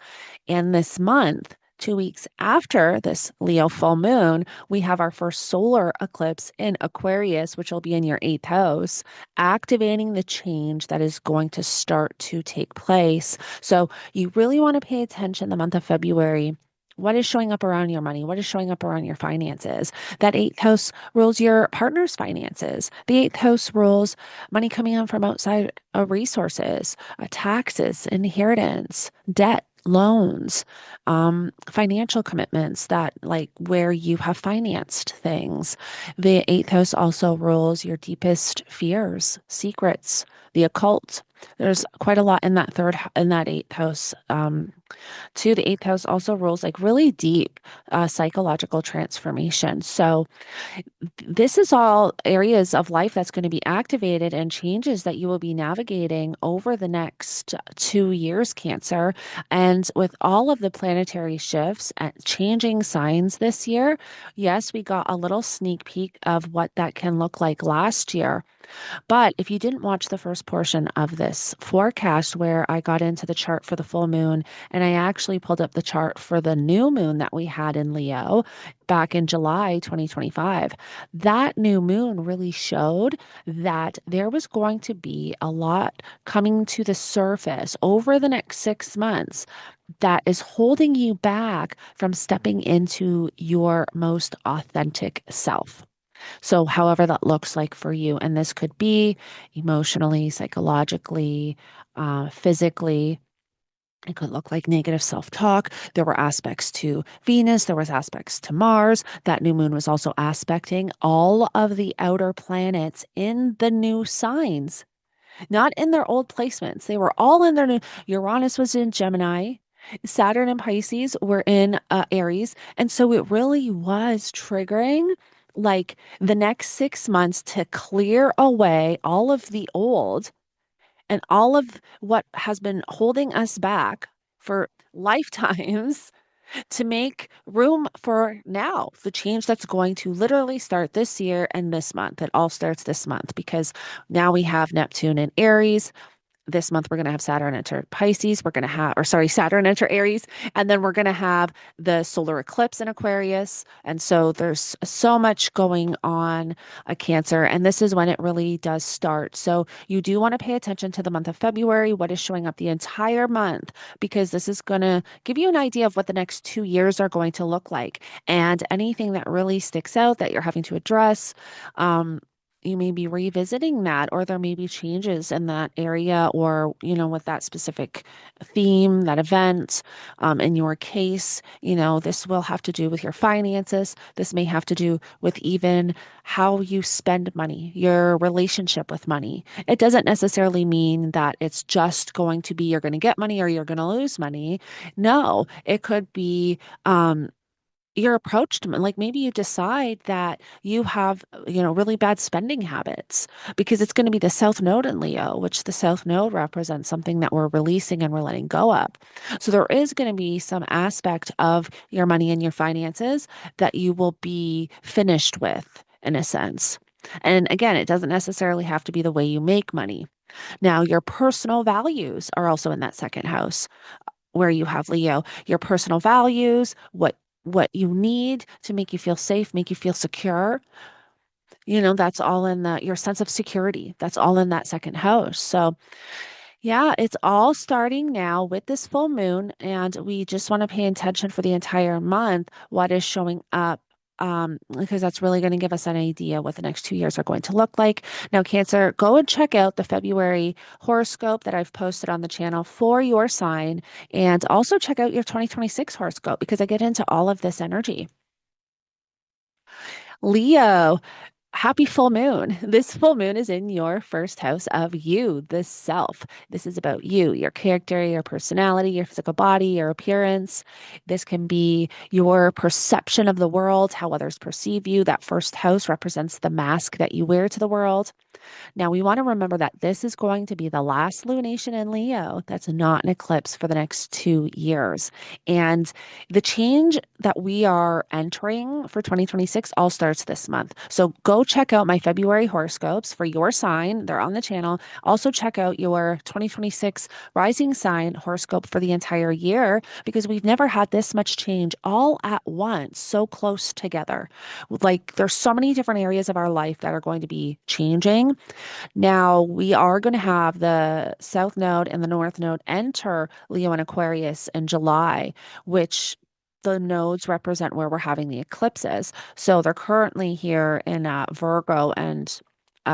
And this month, 2 weeks after this Leo full moon, we have our first solar eclipse in Aquarius, which will be in your eighth house, activating the change that is going to start to take place. So you really want to pay attention the month of February. What is showing up around your money? What is showing up around your finances? That eighth house rules your partner's finances. The eighth house rules money coming in from outside resources, taxes, inheritance, debt, loans, financial commitments that like where you have financed things. The eighth house also rules your deepest fears, secrets, the occult. There's quite a lot in that eighth house. Too, the eighth house also rules like really deep psychological transformation. So this is all areas of life that's going to be activated and changes that you will be navigating over the next 2 years, Cancer. And with all of the planetary shifts and changing signs this year, yes, we got a little sneak peek of what that can look like last year. But if you didn't watch the first first portion of this forecast where I got into the chart for the full moon and I actually pulled up the chart for the new moon that we had in Leo back in July 2025. That new moon really showed that there was going to be a lot coming to the surface over the next 6 months that is holding you back from stepping into your most authentic self. So, however that looks like for you, and this could be emotionally, psychologically, physically. It could look like negative self-talk. There were aspects to Venus, there was aspects to Mars. That new moon was also aspecting all of the outer planets in the new signs, not in their old placements. They were all in their new. Uranus was in Gemini. Saturn and Pisces were in Aries. And so it really was triggering like the next 6 months to clear away all of the old and all of what has been holding us back for lifetimes to make room for now, the change that's going to literally start this year and this month. It all starts this month because now we have Neptune in Aries. This month we're going to have Saturn enter Pisces. We're going to have, or sorry, Saturn enter Aries. And then we're going to have the solar eclipse in Aquarius. And so there's so much going on, a Cancer. And this is when it really does start. So you do want to pay attention to the month of February, what is showing up the entire month, because this is going to give you an idea of what the next 2 years are going to look like. And anything that really sticks out that you're having to address, you may be revisiting that, or there may be changes in that area, or, with that specific theme, that event. In your case, this will have to do with your finances. This may have to do with even how you spend money, your relationship with money. It doesn't necessarily mean that it's just going to be you're going to get money or you're going to lose money. No, it could be, your approach to like maybe you decide that you have really bad spending habits because it's going to be the south node in Leo, which the south node represents something that we're releasing and we're letting go of. So there is going to be some aspect of your money and your finances that you will be finished with in a sense. And again, it doesn't necessarily have to be the way you make money. Now, your personal values are also in that second house where you have Leo, your personal values, what you need to make you feel safe, make you feel secure. That's all in your sense of security. That's all in that second house. So, yeah, it's all starting now with this full moon, and we just want to pay attention for the entire month, what is showing up. Because that's really going to give us an idea what the next 2 years are going to look like. Now, Cancer, go and check out the February horoscope that I've posted on the channel for your sign, and also check out your 2026 horoscope because I get into all of this energy. Leo, happy full moon. This full moon is in your first house of you, the self. This is about you, your character, your personality, your physical body, your appearance. This can be your perception of the world, how others perceive you. That first house represents the mask that you wear to the world. Now, we want to remember that this is going to be the last lunation in Leo that's not an eclipse for the next 2 years. And the change that we are entering for 2026 all starts this month. So go check out my February horoscopes for your sign. They're on the channel. Also, check out your 2026 rising sign horoscope for the entire year because we've never had this much change all at once, so close together. Like, there's so many different areas of our life that are going to be changing. Now, we are going to have the South Node and the North Node enter Leo and Aquarius in July, which the nodes represent where we're having the eclipses. So they're currently here in Virgo and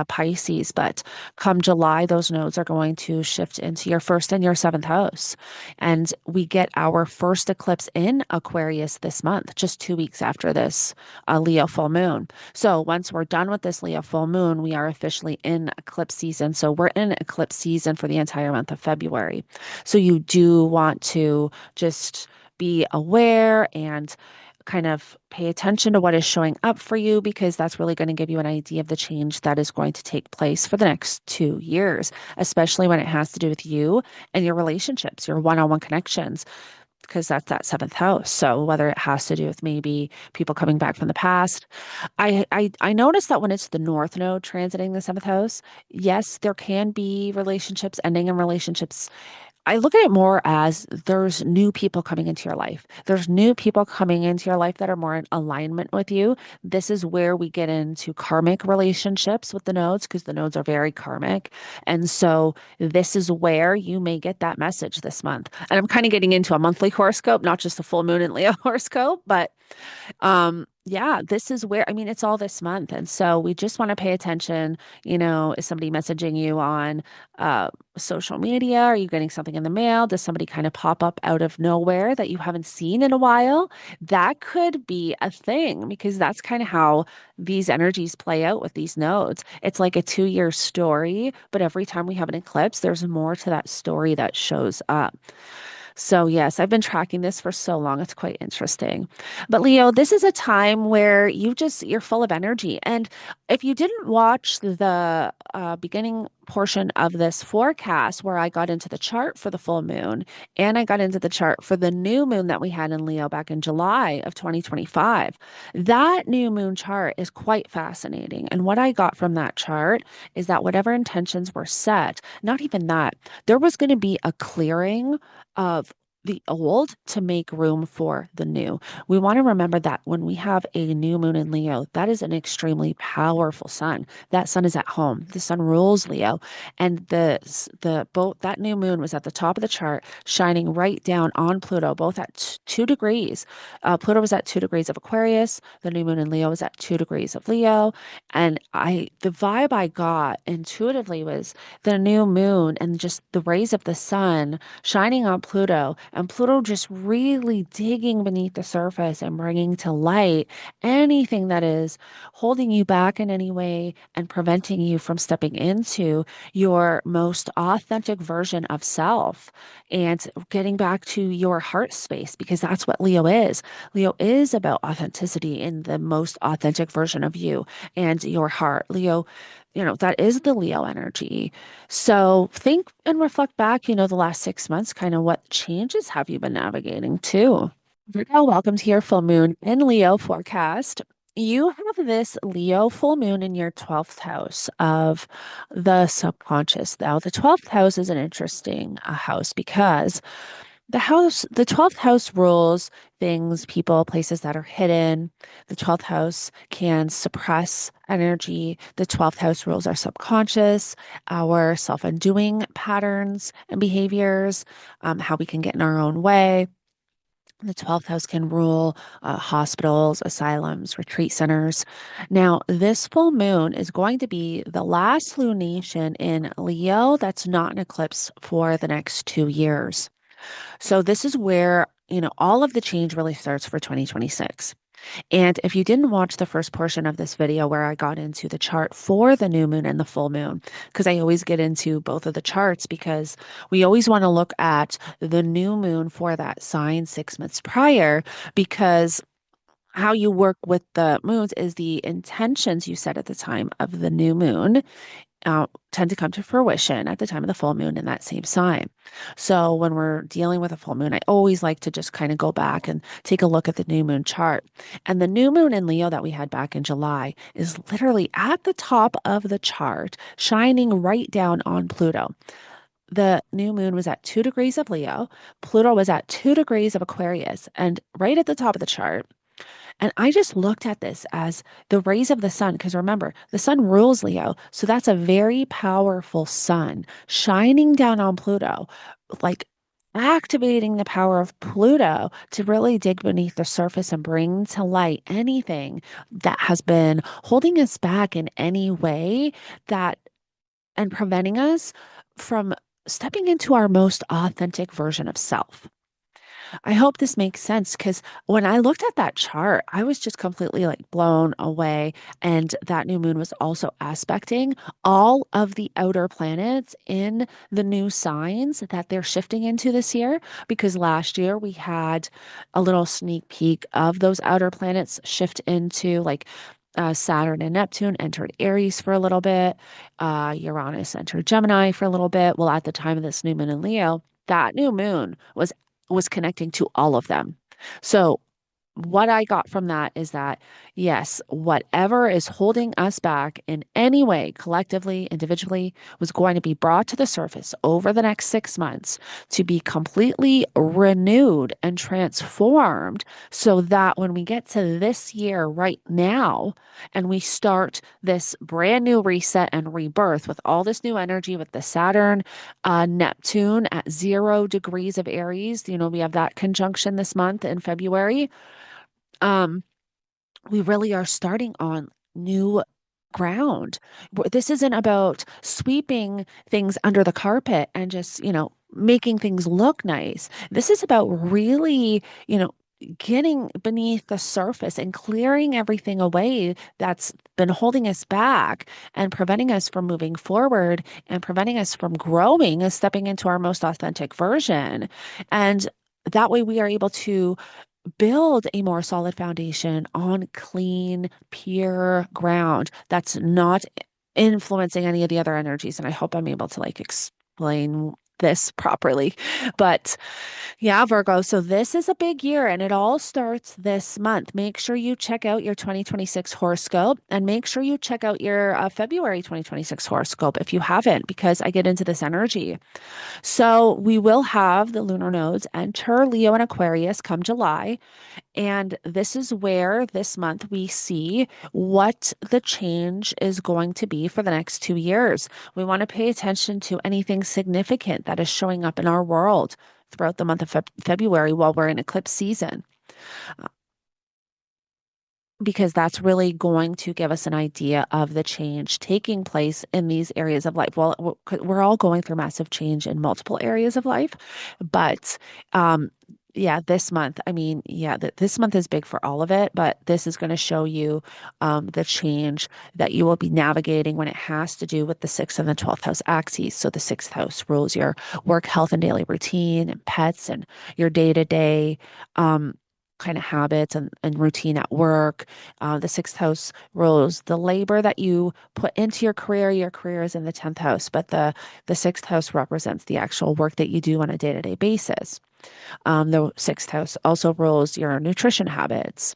Pisces, but come July, those nodes are going to shift into your first and your seventh house. And we get our first eclipse in Aquarius this month, just 2 weeks after this Leo full moon. So once we're done with this Leo full moon, we are officially in eclipse season. So we're in eclipse season for the entire month of February. So you do want to just be aware and kind of pay attention to what is showing up for you because that's really going to give you an idea of the change that is going to take place for the next 2 years, especially when it has to do with you and your relationships, your one-on-one connections. because that's that seventh house. So whether it has to do with maybe people coming back from the past, I noticed that when it's the North Node transiting the seventh house, yes, there can be relationships ending in relationships. I look at it more as there's new people coming into your life. There's new people coming into your life that are more in alignment with you. This is where we get into karmic relationships with the nodes because the nodes are very karmic. And so this is where you may get that message this month. And I'm kind of getting into a monthly horoscope, not just a full moon and Leo horoscope, but yeah, this is where, I mean, it's all this month. And so we just want to pay attention. Is somebody messaging you on uh, social media? Are you getting something in the mail? Does somebody kind of pop up out of nowhere that you haven't seen in a while? That could be a thing because that's kind of how these energies play out with these nodes. It's like a 2-year story, but every time we have an eclipse, there's more to that story that shows up. So, yes, I've been tracking this for so long. It's quite interesting. But Leo, this is a time where you're full of energy. And if you didn't watch the beginning portion of this forecast where I got into the chart for the full moon and I got into the chart for the new moon that we had in Leo back in July of 2025, that new moon chart is quite fascinating. And what I got from that chart is that whatever intentions were set, not even that, there was going to be a clearing of the old to make room for the new. We want to remember that when we have a new moon in Leo, that is an extremely powerful sun. That sun is at home. The sun rules Leo, and the both that new moon was at the top of the chart, shining right down on Pluto, both at 2 degrees. Pluto was at 2 degrees of Aquarius. The new moon in Leo was at 2 degrees of Leo, and the vibe I got intuitively was the new moon and just the rays of the sun shining on Pluto, and Pluto just really digging beneath the surface and bringing to light anything that is holding you back in any way and preventing you from stepping into your most authentic version of self and getting back to your heart space because that's what Leo is. Leo is about authenticity in the most authentic version of you and your heart. Leo, that is the Leo energy. So think and reflect back, the last 6 months, kind of what changes have you been navigating too? Virgo, welcome to your full moon in Leo forecast. You have this Leo full moon in your 12th house of the subconscious. Now, the 12th house is an interesting house because the 12th house rules things, people, places that are hidden. The 12th house can suppress energy. The 12th house rules our subconscious, our self-undoing patterns and behaviors, how we can get in our own way. The 12th house can rule hospitals, asylums, retreat centers. Now, this full moon is going to be the last lunation in Leo that's not an eclipse for the next 2 years. So this is where, all of the change really starts for 2026. And if you didn't watch the first portion of this video where I got into the chart for the new moon and the full moon, because I always get into both of the charts because we always want to look at the new moon for that sign 6 months prior, because how you work with the moons is the intentions you set at the time of the new moon tend to come to fruition at the time of the full moon in that same sign. So when we're dealing with a full moon, I always like to just kind of go back and take a look at the new moon chart. And the new moon in Leo that we had back in July is literally at the top of the chart, shining right down on Pluto. The new moon was at 2 degrees of Leo. Pluto was at 2 degrees of Aquarius. And right at the top of the chart, and I just looked at this as the rays of the sun, because remember, the sun rules Leo. So that's a very powerful sun shining down on Pluto, like activating the power of Pluto to really dig beneath the surface and bring to light anything that has been holding us back in any way that and preventing us from stepping into our most authentic version of self. I hope this makes sense because when I looked at that chart, I was just completely like blown away. And that new moon was also aspecting all of the outer planets in the new signs that they're shifting into this year. Because last year we had a little sneak peek of those outer planets shift into like Saturn and Neptune entered Aries for a little bit. Uranus entered Gemini for a little bit. Well, at the time of this new moon in Leo, that new moon was was connecting to all of them. So what I got from that is that, yes, whatever is holding us back in any way, collectively, individually, was going to be brought to the surface over the next 6 months to be completely renewed and transformed so that when we get to this year right now and we start this brand new reset and rebirth with all this new energy with the Saturn, Neptune at 0 degrees of Aries, we have that conjunction this month in February. um, we really are starting on new ground. This isn't about sweeping things under the carpet and just, making things look nice. This is about really, getting beneath the surface and clearing everything away that's been holding us back and preventing us from moving forward and preventing us from growing and stepping into our most authentic version. And that way we are able to build a more solid foundation on clean, pure ground that's not influencing any of the other energies. And I hope I'm able to like explain this properly. But yeah, Virgo, so this is a big year and it all starts this month. Make sure you check out your 2026 horoscope and make sure you check out your February 2026 horoscope if you haven't, because I get into this energy. So we will have the lunar nodes enter Leo and Aquarius come July. And this is where this month we see what the change is going to be for the next 2 years. We want to pay attention to anything significant that is showing up in our world throughout the month of February while we're in eclipse season, because that's really going to give us an idea of the change taking place in these areas of life. Well, we're all going through massive change in multiple areas of life, but yeah, this month, I mean, yeah, this month is big for all of it, but this is going to show you the change that you will be navigating when it has to do with the sixth and the 12th house axes. So the sixth house rules your work, health, and daily routine, and pets, and your day-to-day kind of habits and routine at work. The sixth house rules the labor that you put into your career. Your career is in the 10th house, but the sixth house represents the actual work that you do on a day-to-day basis. The sixth house also rules your nutrition habits.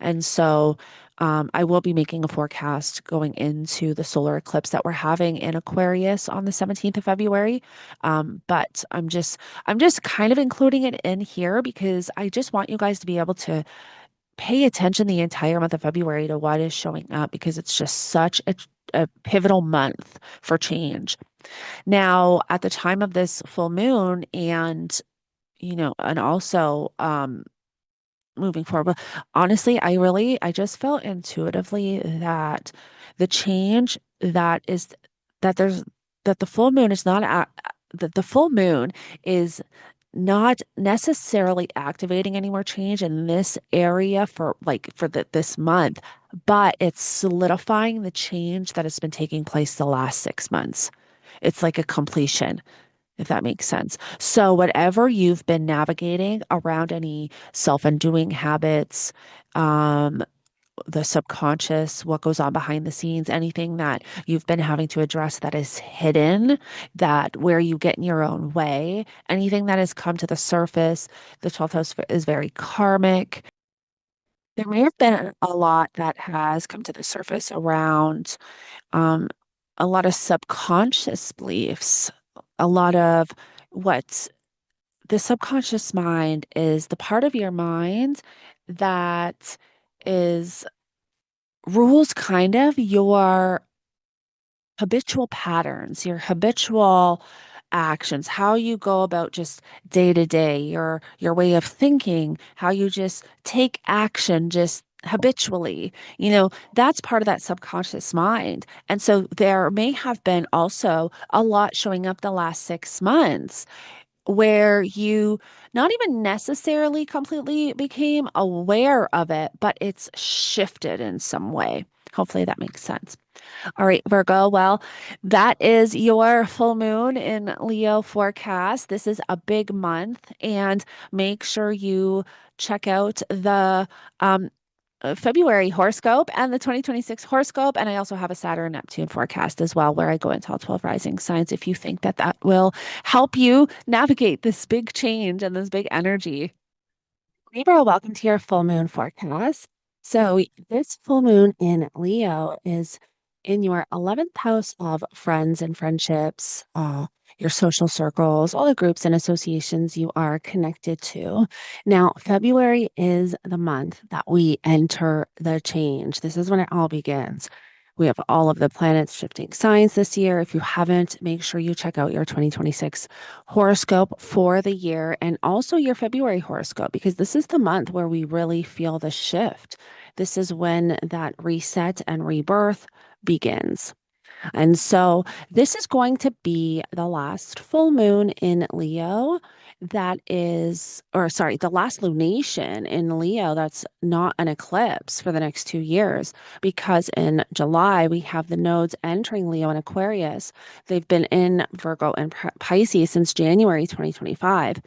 And so I will be making a forecast going into the solar eclipse that we're having in Aquarius on the 17th of February. But I'm just kind of including it in here because I just want you guys to be able to pay attention the entire month of February to what is showing up because it's just such a pivotal month for change. Now, at the time of this full moon and also moving forward. But honestly, I just felt intuitively that the change that there's that the full moon is not that the full moon is not necessarily activating any more change in this area for this month, but it's solidifying the change that has been taking place the last 6 months. It's like a completion, if that makes sense. So, whatever you've been navigating around any self-undoing habits, um, the subconscious, what goes on behind the scenes, anything that you've been having to address that is hidden, that where you get in your own way, anything that has come to the surface, the 12th house is very karmic. There may have been a lot that has come to the surface around um, a lot of subconscious beliefs, a lot of what the subconscious mind is the part of your mind that is rules kind of your habitual patterns, your habitual actions, how you go about just day to day, your way of thinking, how you just take action just habitually. That's part of that subconscious mind. And so there may have been also a lot showing up the last 6 months where you not even necessarily completely became aware of it, but it's shifted in some way. Hopefully that makes sense. All right, Virgo. Well, that is your full moon in Leo forecast. This is a big month, and make sure you check out the February horoscope and the 2026 horoscope. And I also have a Saturn Neptune forecast as well, where I go into all 12 rising signs if you think that that will help you navigate this big change and this big energy. Libra, welcome to your full moon forecast. So, this full moon in Leo is in your 11th house of friends and friendships, your social circles, all the groups and associations you are connected to. Now, February is the month that we enter the change. This is when it all begins. We have all of the planets shifting signs this year. If you haven't, make sure you check out your 2026 horoscope for the year and also your February horoscope, because this is the month where we really feel the shift. This is when that reset and rebirth begins. And so this is going to be the last full moon in Leo that is, or sorry, the last lunation in Leo that's not an eclipse for the next 2 years, because in July we have the nodes entering Leo and Aquarius. They've been in Virgo and Pisces since January 2025.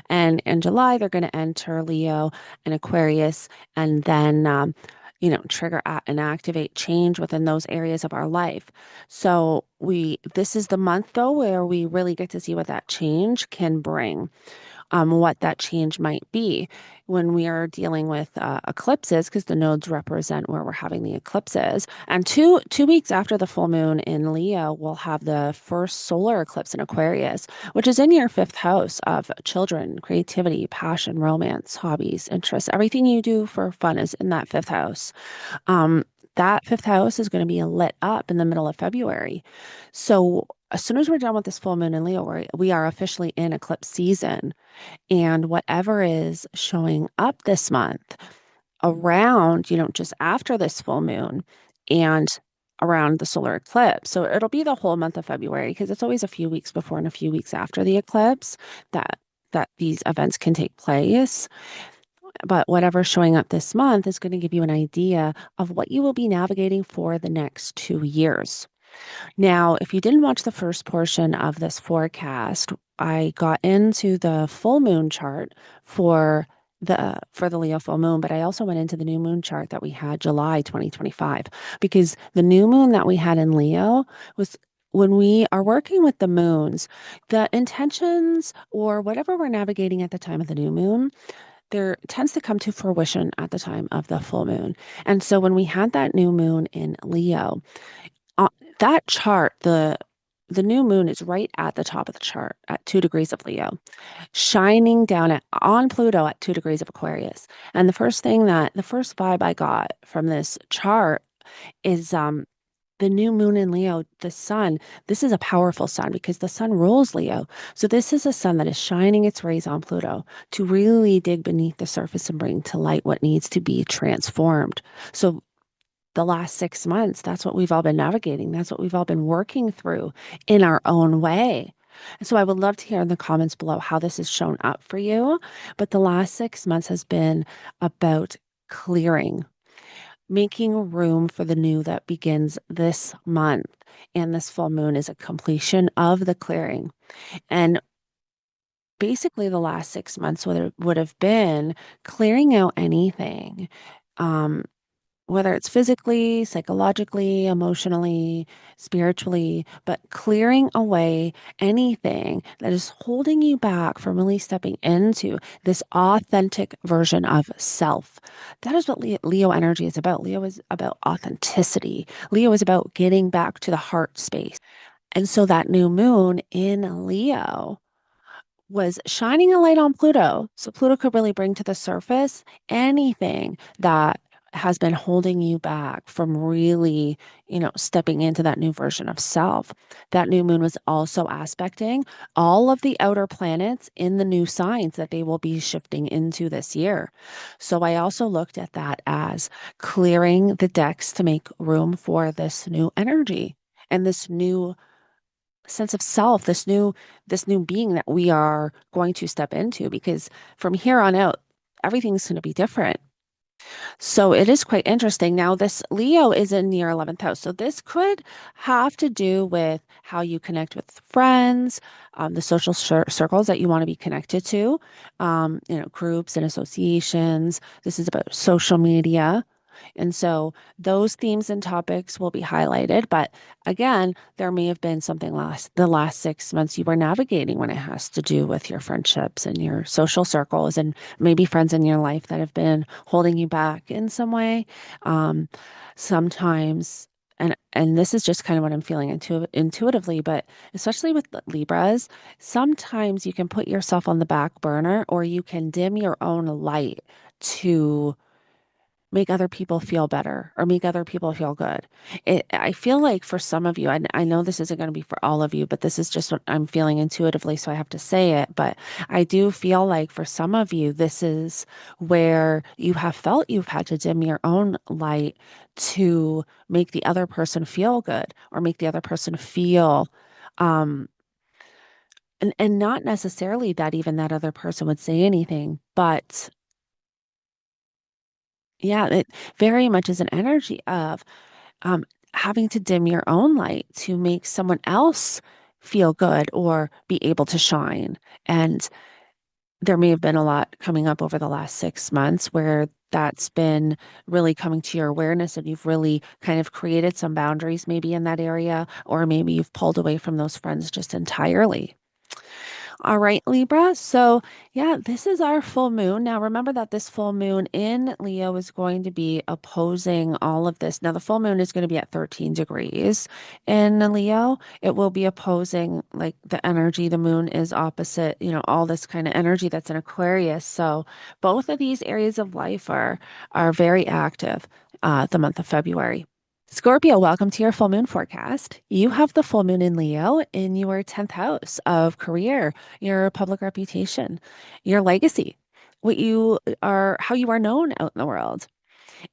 And in July, they're going to enter Leo and Aquarius and then, trigger and activate change within those areas of our life. So this is the month though, where we really get to see what that change can bring, what that change might be when we are dealing with eclipses, because the nodes represent where we're having the eclipses. And two weeks after the full moon in Leo, we'll have the first solar eclipse in Aquarius, which is in your fifth house of children, creativity, passion, romance, hobbies, interests. Everything you do for fun is in that fifth house. Um, that fifth house is going to be lit up in the middle of February. So as soon as we're done with this full moon in Leo, we are officially in eclipse season. And whatever is showing up this month around, just after this full moon and around the solar eclipse. So it'll be the whole month of February, because it's always a few weeks before and a few weeks after the eclipse that these events can take place. But whatever's showing up this month is going to give you an idea of what you will be navigating for the next 2 years. Now, if you didn't watch the first portion of this forecast, I got into the full moon chart for the Leo full moon, but I also went into the new moon chart that we had July 2025, because the new moon that we had in Leo was when we are working with the moons, the intentions or whatever we're navigating at the time of the new moon, there tends to come to fruition at the time of the full moon. And so when we had that new moon in Leo, uh, that chart, the new moon is right at the top of the chart at 2 degrees of Leo, shining down on Pluto at 2 degrees of Aquarius. And the first vibe I got from this chart is the new moon in Leo, the sun. This is a powerful sun because the sun rules Leo. So this is a sun that is shining its rays on Pluto to really dig beneath the surface and bring to light what needs to be transformed. So the last 6 months, that's what we've all been navigating. That's what we've all been working through in our own way. And so I would love to hear in the comments below how this has shown up for you. But the last 6 months has been about clearing, making room for the new that begins this month. And this full moon is a completion of the clearing. And basically, the last 6 months would have been clearing out anything. Um, whether it's physically, psychologically, emotionally, spiritually, but clearing away anything that is holding you back from really stepping into this authentic version of self. That is what Leo energy is about. Leo is about authenticity. Leo is about getting back to the heart space. And so that new moon in Leo was shining a light on Pluto. So Pluto could really bring to the surface anything that has been holding you back from really, stepping into that new version of self. That new moon was also aspecting all of the outer planets in the new signs that they will be shifting into this year. So I also looked at that as clearing the decks to make room for this new energy and this new sense of self, this new being that we are going to step into, because from here on out everything's going to be different. So it is quite interesting. Now this Leo is in your 11th house, so this could have to do with how you connect with friends, the social circles that you want to be connected to, groups and associations. This is about social media. And so those themes and topics will be highlighted. But again, there may have been something the last 6 months you were navigating when it has to do with your friendships and your social circles and maybe friends in your life that have been holding you back in some way. Um, Sometimes, and this is just kind of what I'm feeling intuitively, but especially with the Libras, sometimes you can put yourself on the back burner or you can dim your own light to make other people feel better or make other people feel good. I feel like for some of you, I know this isn't going to be for all of you, but this is just what I'm feeling intuitively, so I have to say it. But I do feel like for some of you, this is where you have felt you've had to dim your own light to make the other person feel good or make the other person feel um and not necessarily that even that other person would say anything, but yeah, it very much is an energy of um, having to dim your own light to make someone else feel good or be able to shine. And there may have been a lot coming up over the last 6 months where that's been really coming to your awareness and you've really kind of created some boundaries maybe in that area, or maybe you've pulled away from those friends just entirely. All right, Libra. So, yeah, this is our full moon. Now, remember that this full moon in Leo is going to be opposing all of this. Now, the full moon is going to be at 13 degrees in Leo. It will be opposing like the energy. The moon is opposite, all this kind of energy that's in Aquarius. So, both of these areas of life are very active the month of February. Scorpio, welcome to your full moon forecast. You have the full moon in Leo in your 10th house of career, your public reputation, your legacy, what you are, how you are known out in the world.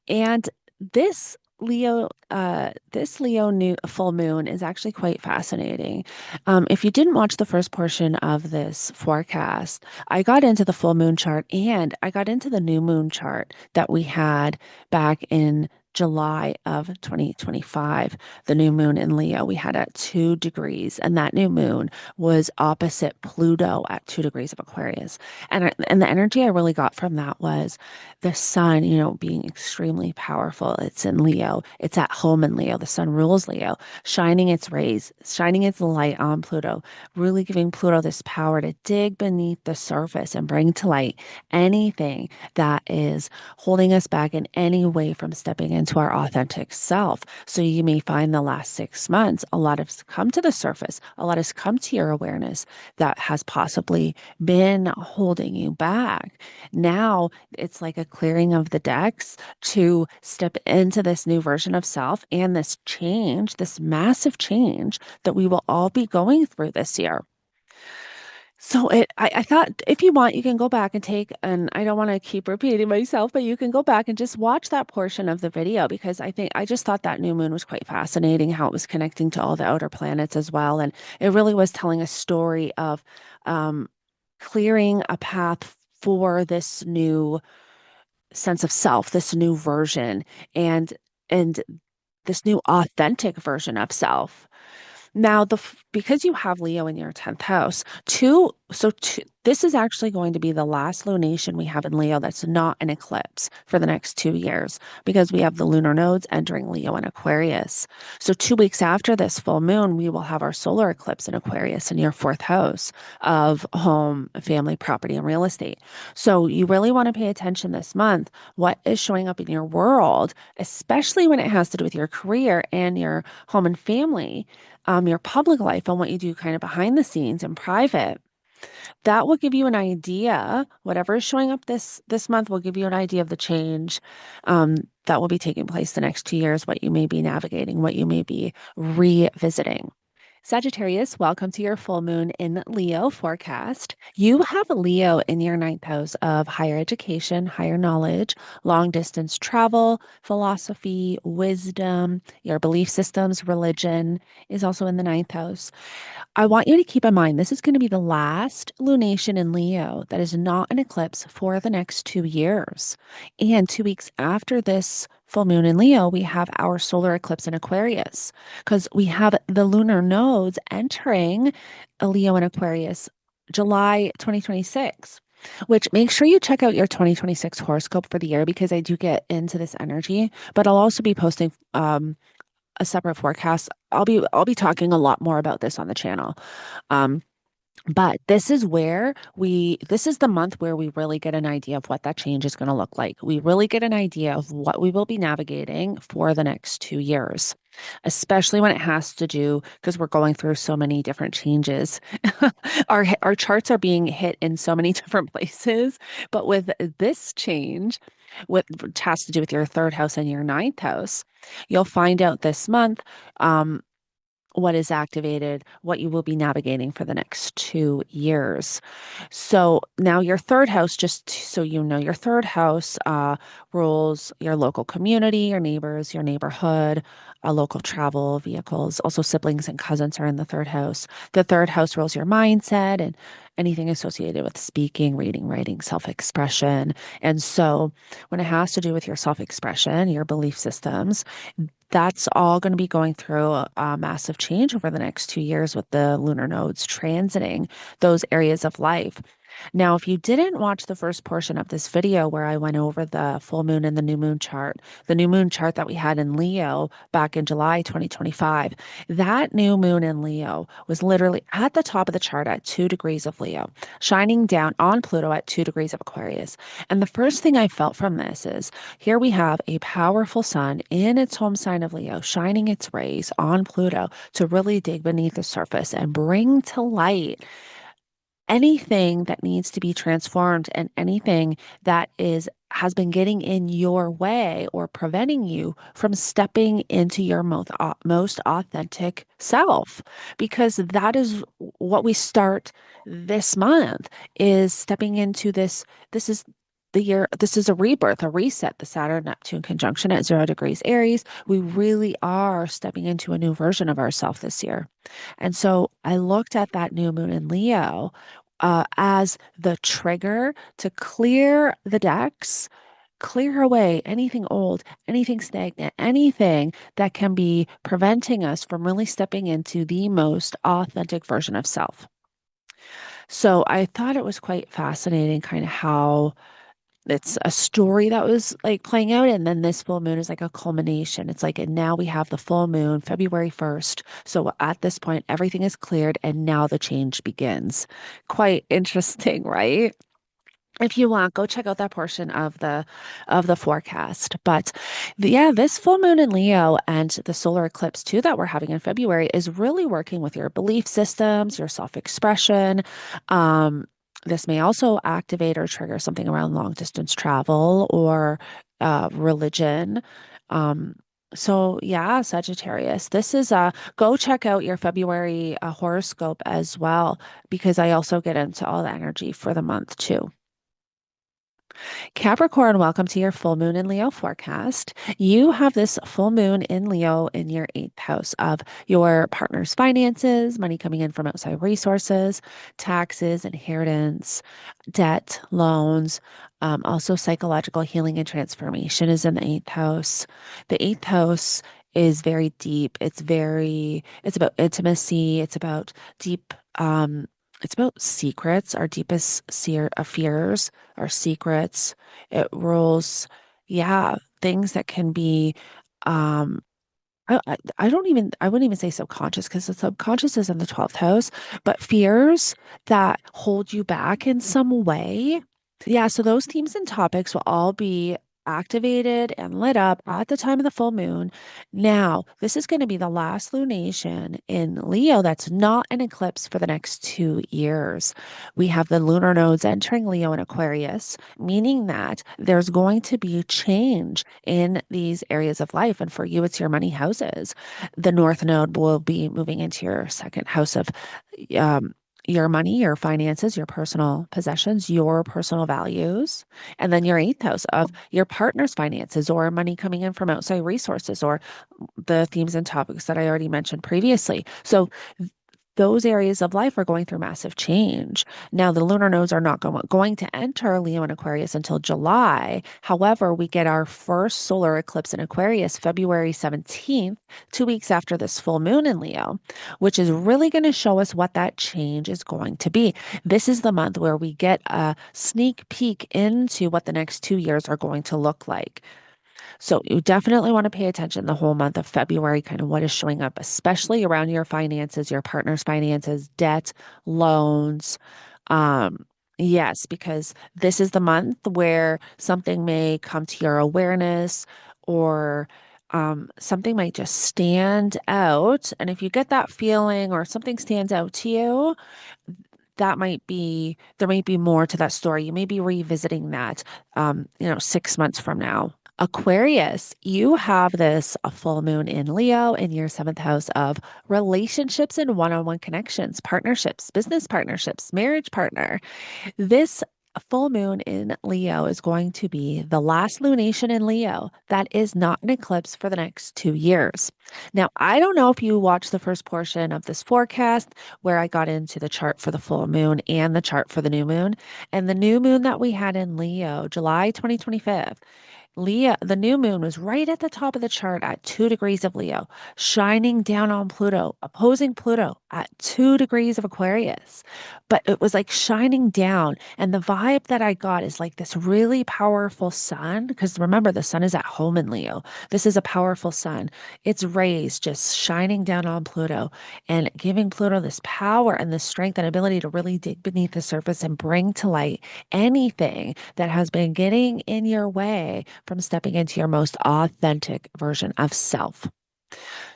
And this Leo new full moon is actually quite fascinating. If you didn't watch the first portion of this forecast, I got into the full moon chart and I got into the new moon chart that we had back in July of 2025. The new moon in Leo we had at 2 degrees, and that new moon was opposite Pluto at 2 degrees of Aquarius. And the energy I really got from that was the sun, being extremely powerful. It's in Leo. It's at home in Leo. The sun rules Leo, shining its rays, shining its light on Pluto, really giving Pluto this power to dig beneath the surface and bring to light anything that is holding us back in any way from stepping into our authentic self. So you may find the last 6 months, a lot has come to the surface, a lot has come to your awareness that has possibly been holding you back. Now it's like a clearing of the decks to step into this new version of self and this change, this massive change that we will all be going through this year. So I thought if you want, you can go back and and I don't want to keep repeating myself, but you can go back and just watch that portion of the video because I just thought that new moon was quite fascinating, how it was connecting to all the outer planets as well. And it really was telling a story of um, clearing a path for this new sense of self, this new version, and and this new authentic version of self. Now, because you have Leo in your 10th house, this is actually going to be the last lunation we have in Leo that's not an eclipse for the next 2 years because we have the lunar nodes entering Leo and Aquarius. So 2 weeks after this full moon, we will have our solar eclipse in Aquarius in your fourth house of home, family, property, and real estate. So you really want to pay attention this month. What is showing up in your world, especially when it has to do with your career and your home and family, your public life and what you do kind of behind the scenes in private, that will give you an idea. Whatever is showing up this month will give you an idea of the change that will be taking place the next 2 years, what you may be navigating, what you may be revisiting. Sagittarius, welcome to your full moon in Leo forecast. You have Leo in your ninth house of higher education, higher knowledge, long distance travel, philosophy, wisdom, your belief systems, religion is also in the ninth house. I want you to keep in mind this is going to be the last lunation in Leo that is not an eclipse for the next 2 years. And 2 weeks after this full moon in Leo, we have our solar eclipse in Aquarius because we have the lunar nodes entering a Leo and Aquarius July 2026. which make sure you check out your 2026 horoscope for the year because I do get into this energy, but I'll also be posting a separate forecast. I'll be talking a lot more about this on the channel. Um, but this is the month where we really get an idea of what that change is going to look like. We really get an idea of what we will be navigating for the next 2 years, especially when it has to do, because we're going through so many different changes. Our charts are being hit in so many different places, but with this change, which has to do with your third house and your ninth house, you'll find out this month. What is activated, what you will be navigating for the next 2 years. So now your third house, just so you know, your third house rules your local community, your neighbors, your neighborhood, local travel, vehicles. Also, siblings and cousins are in the third house. The third house rules your mindset and anything associated with speaking, reading, writing, self-expression. And so when it has to do with your self-expression, your belief systems, that's all going to be going through a massive change over the next 2 years with the lunar nodes transiting those areas of life. Now, if you didn't watch the first portion of this video where I went over the full moon and the new moon chart that we had in Leo back in July 2025, that new moon in Leo was literally at the top of the chart at 2 degrees of Leo, shining down on Pluto at 2 degrees of Aquarius. And the first thing I felt from this is here we have a powerful sun in its home sign of Leo, shining its rays on Pluto to really dig beneath the surface and bring to light anything that needs to be transformed and anything that is has been getting in your way or preventing you from stepping into your most authentic self, because that is what we start this month is stepping into this is the year, this is a rebirth, a reset. The Saturn Neptune conjunction at 0 degrees Aries, we really are stepping into a new version of ourselves this year. And so I looked at that new moon in Leo as the trigger to clear the decks, clear away anything old, anything stagnant, anything that can be preventing us from really stepping into the most authentic version of self. So I thought it was quite fascinating, kind of how it's a story that was like playing out, and then this full moon is like a culmination. It's like, and now we have the full moon February 1st, so at this point everything is cleared and now the change begins. Quite interesting, right? If you want, go check out that portion of the forecast. But yeah, this full moon in Leo and the solar eclipse too that we're having in February is really working with your belief systems, your self-expression. Um, this may also activate or trigger something around long distance travel or religion. Um, so yeah, Sagittarius, this is go check out your February horoscope as well, because I also get into all the energy for the month too. Capricorn, welcome to your full moon in Leo forecast. You have this full moon in Leo in your eighth house of your partner's finances, money coming in from outside resources, taxes, inheritance, debt, loans. Also, psychological healing and transformation is in the eighth house. The eighth house is very deep. It's about intimacy. It's about deep, it's about secrets, our deepest fears, our secrets. It rules, yeah, things that can be, um, I wouldn't even say subconscious because the subconscious is in the 12th house, but fears that hold you back in some way. Yeah, so those themes and topics will all be activated and lit up at the time of the full moon. Now, this is going to be the last lunation in Leo that's not an eclipse for the next 2 years. We have the lunar nodes entering Leo and Aquarius, meaning that there's going to be change in these areas of life. And for you, it's your money houses. The North Node will be moving into your second house of um, your money, your finances, your personal possessions, your personal values, and then your eighth house of your partner's finances or money coming in from outside resources or the themes and topics that I already mentioned previously. So those areas of life are going through massive change. Now, the lunar nodes are not going to enter Leo and Aquarius until July. However, we get our first solar eclipse in Aquarius February 17th, 2 weeks after this full moon in Leo, which is really going to show us what that change is going to be. This is the month where we get a sneak peek into what the next 2 years are going to look like. So you definitely want to pay attention the whole month of February, kind of what is showing up, especially around your finances, your partner's finances, debt, loans. Um, yes, because this is the month where something may come to your awareness or something might just stand out. And if you get that feeling or something stands out to you, there might be more to that story. You may be revisiting that, 6 months from now. Aquarius, you have this a full moon in Leo in your seventh house of relationships and one-on-one connections, partnerships, business partnerships, marriage partner. This full moon in Leo is going to be the last lunation in Leo that is not an eclipse for the next 2 years. Now, I don't know if you watched the first portion of this forecast where I got into the chart for the full moon and the chart for the new moon. And the new moon that we had in Leo, July 2025. Leo, the new moon was right at the top of the chart at 2 degrees of Leo, shining down on Pluto, opposing Pluto at 2 degrees of Aquarius. But it was like shining down. And the vibe that I got is like this really powerful sun, because remember, the sun is at home in Leo. This is a powerful sun. Its rays just shining down on Pluto and giving Pluto this power and this strength and ability to really dig beneath the surface and bring to light anything that has been getting in your way from stepping into your most authentic version of self.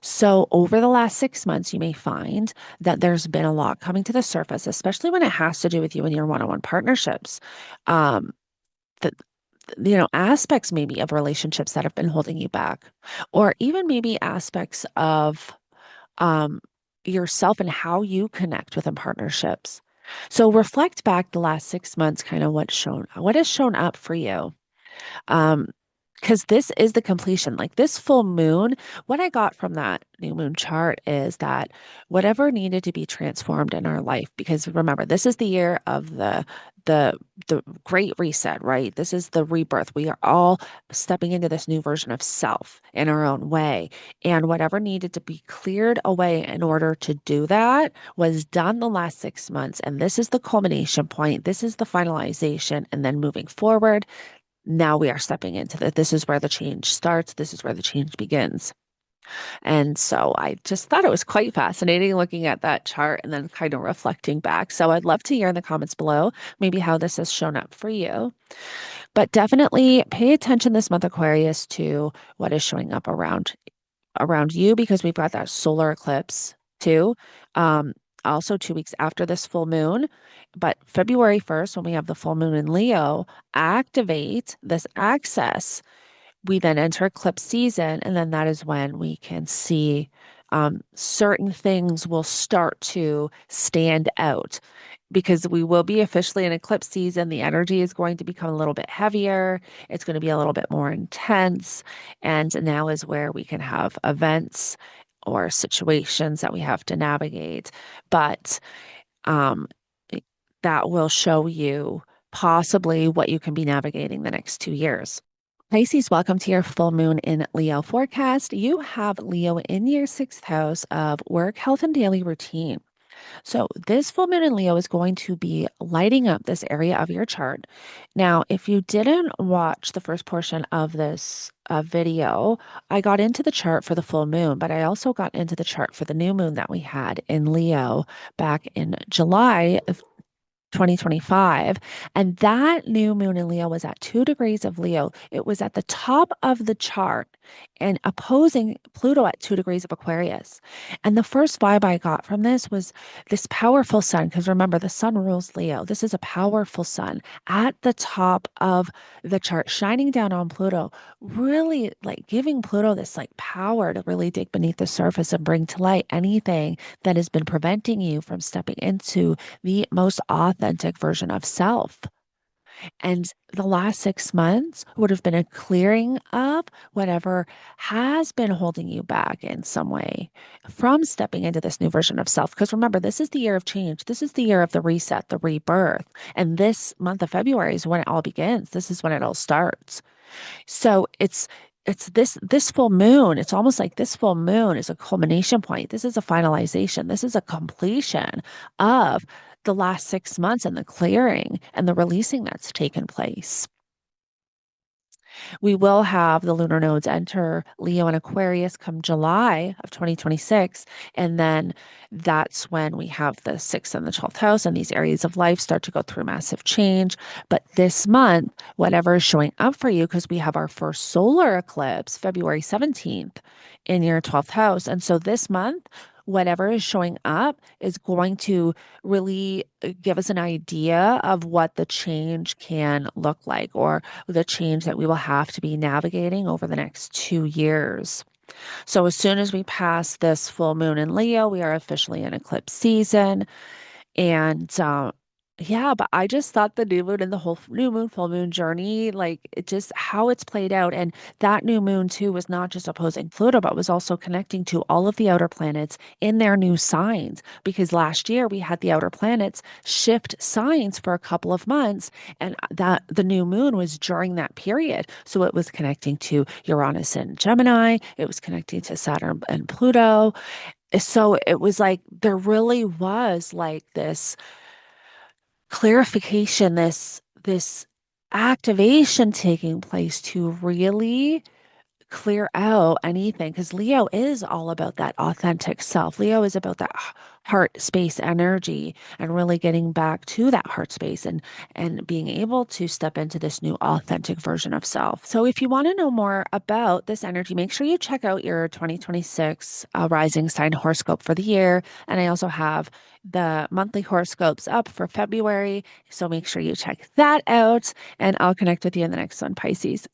So, over the last 6 months, you may find that there's been a lot coming to the surface, especially when it has to do with you and your one on one partnerships. Um, that aspects maybe of relationships that have been holding you back, or even maybe aspects of um, yourself and how you connect within partnerships. So reflect back the last 6 months, kind of what has shown up for you. Um, because this is the completion. Like this full moon, what I got from that new moon chart is that whatever needed to be transformed in our life, because remember, this is the year of the the great reset, right? This is the rebirth. We are all stepping into this new version of self in our own way. And whatever needed to be cleared away in order to do that was done the last 6 months. And this is the culmination point. This is the finalization. And then moving forward, now we are stepping into that. This is where the change starts. This is where the change begins. And so I just thought it was quite fascinating looking at that chart and then kind of reflecting back. So I'd love to hear in the comments below maybe how this has shown up for you. But definitely pay attention this month, Aquarius, to what is showing up around you because we've got that solar eclipse too. Um, Also 2 weeks after this full moon, but February 1st, when we have the full moon in Leo, activate this access. We then enter eclipse season, and then that is when we can see certain things will start to stand out because we will be officially in eclipse season. The energy is going to become a little bit heavier, it's going to be a little bit more intense. And now is where we can have events or situations that we have to navigate. But um, that will show you possibly what you can be navigating the next 2 years. Pisces, welcome to your full moon in Leo forecast. You have Leo in your sixth house of work, health, and daily routine. So, this full moon in Leo is going to be lighting up this area of your chart. Now, if you didn't watch the first portion of this video, I got into the chart for the full moon, but I also got into the chart for the new moon that we had in Leo back in July of 2025. And that new moon in Leo was at 2 degrees of Leo. It was at the top of the chart and opposing Pluto at 2 degrees of Aquarius. And the first vibe I got from this was this powerful sun, because remember, the sun rules Leo. This is a powerful sun at the top of the chart, shining down on Pluto, really like giving Pluto this like power to really dig beneath the surface and bring to light anything that has been preventing you from stepping into the most authentic version of self. And the last 6 months would have been a clearing up whatever has been holding you back in some way from stepping into this new version of self. Because remember, this is the year of change. This is the year of the reset, the rebirth. And this month of February is when it all begins. This is when it all starts. So it's this full moon. It's almost like this full moon is a culmination point. This is a finalization. This is a completion of the last 6 months and the clearing and the releasing that's taken place. We will have the lunar nodes enter Leo and Aquarius come July of 2026. And then that's when we have the sixth and the 12th house, and these areas of life start to go through massive change. But this month, whatever is showing up for you, because we have our first solar eclipse, February 17th, in your 12th house. And so this month, whatever is showing up is going to really give us an idea of what the change can look like, or the change that we will have to be navigating over the next 2 years. So, as soon as we pass this full moon in Leo, we are officially in eclipse season. And yeah, but I just thought the new moon and the whole new moon, full moon journey, like it just how it's played out. And that new moon, too, was not just opposing Pluto, but was also connecting to all of the outer planets in their new signs. Because last year we had the outer planets shift signs for a couple of months, and that the new moon was during that period. So it was connecting to Uranus and Gemini, it was connecting to Saturn and Pluto. So it was like there really was like this clarification, this activation taking place to really clear out anything, because Leo is all about that authentic self. Leo is about that heart space energy and really getting back to that heart space and being able to step into this new authentic version of self. So if you want to know more about this energy, make sure you check out your 2026 rising sign horoscope for the year. And I also have the monthly horoscopes up for February. So make sure you check that out, and I'll connect with you in the next one, Pisces.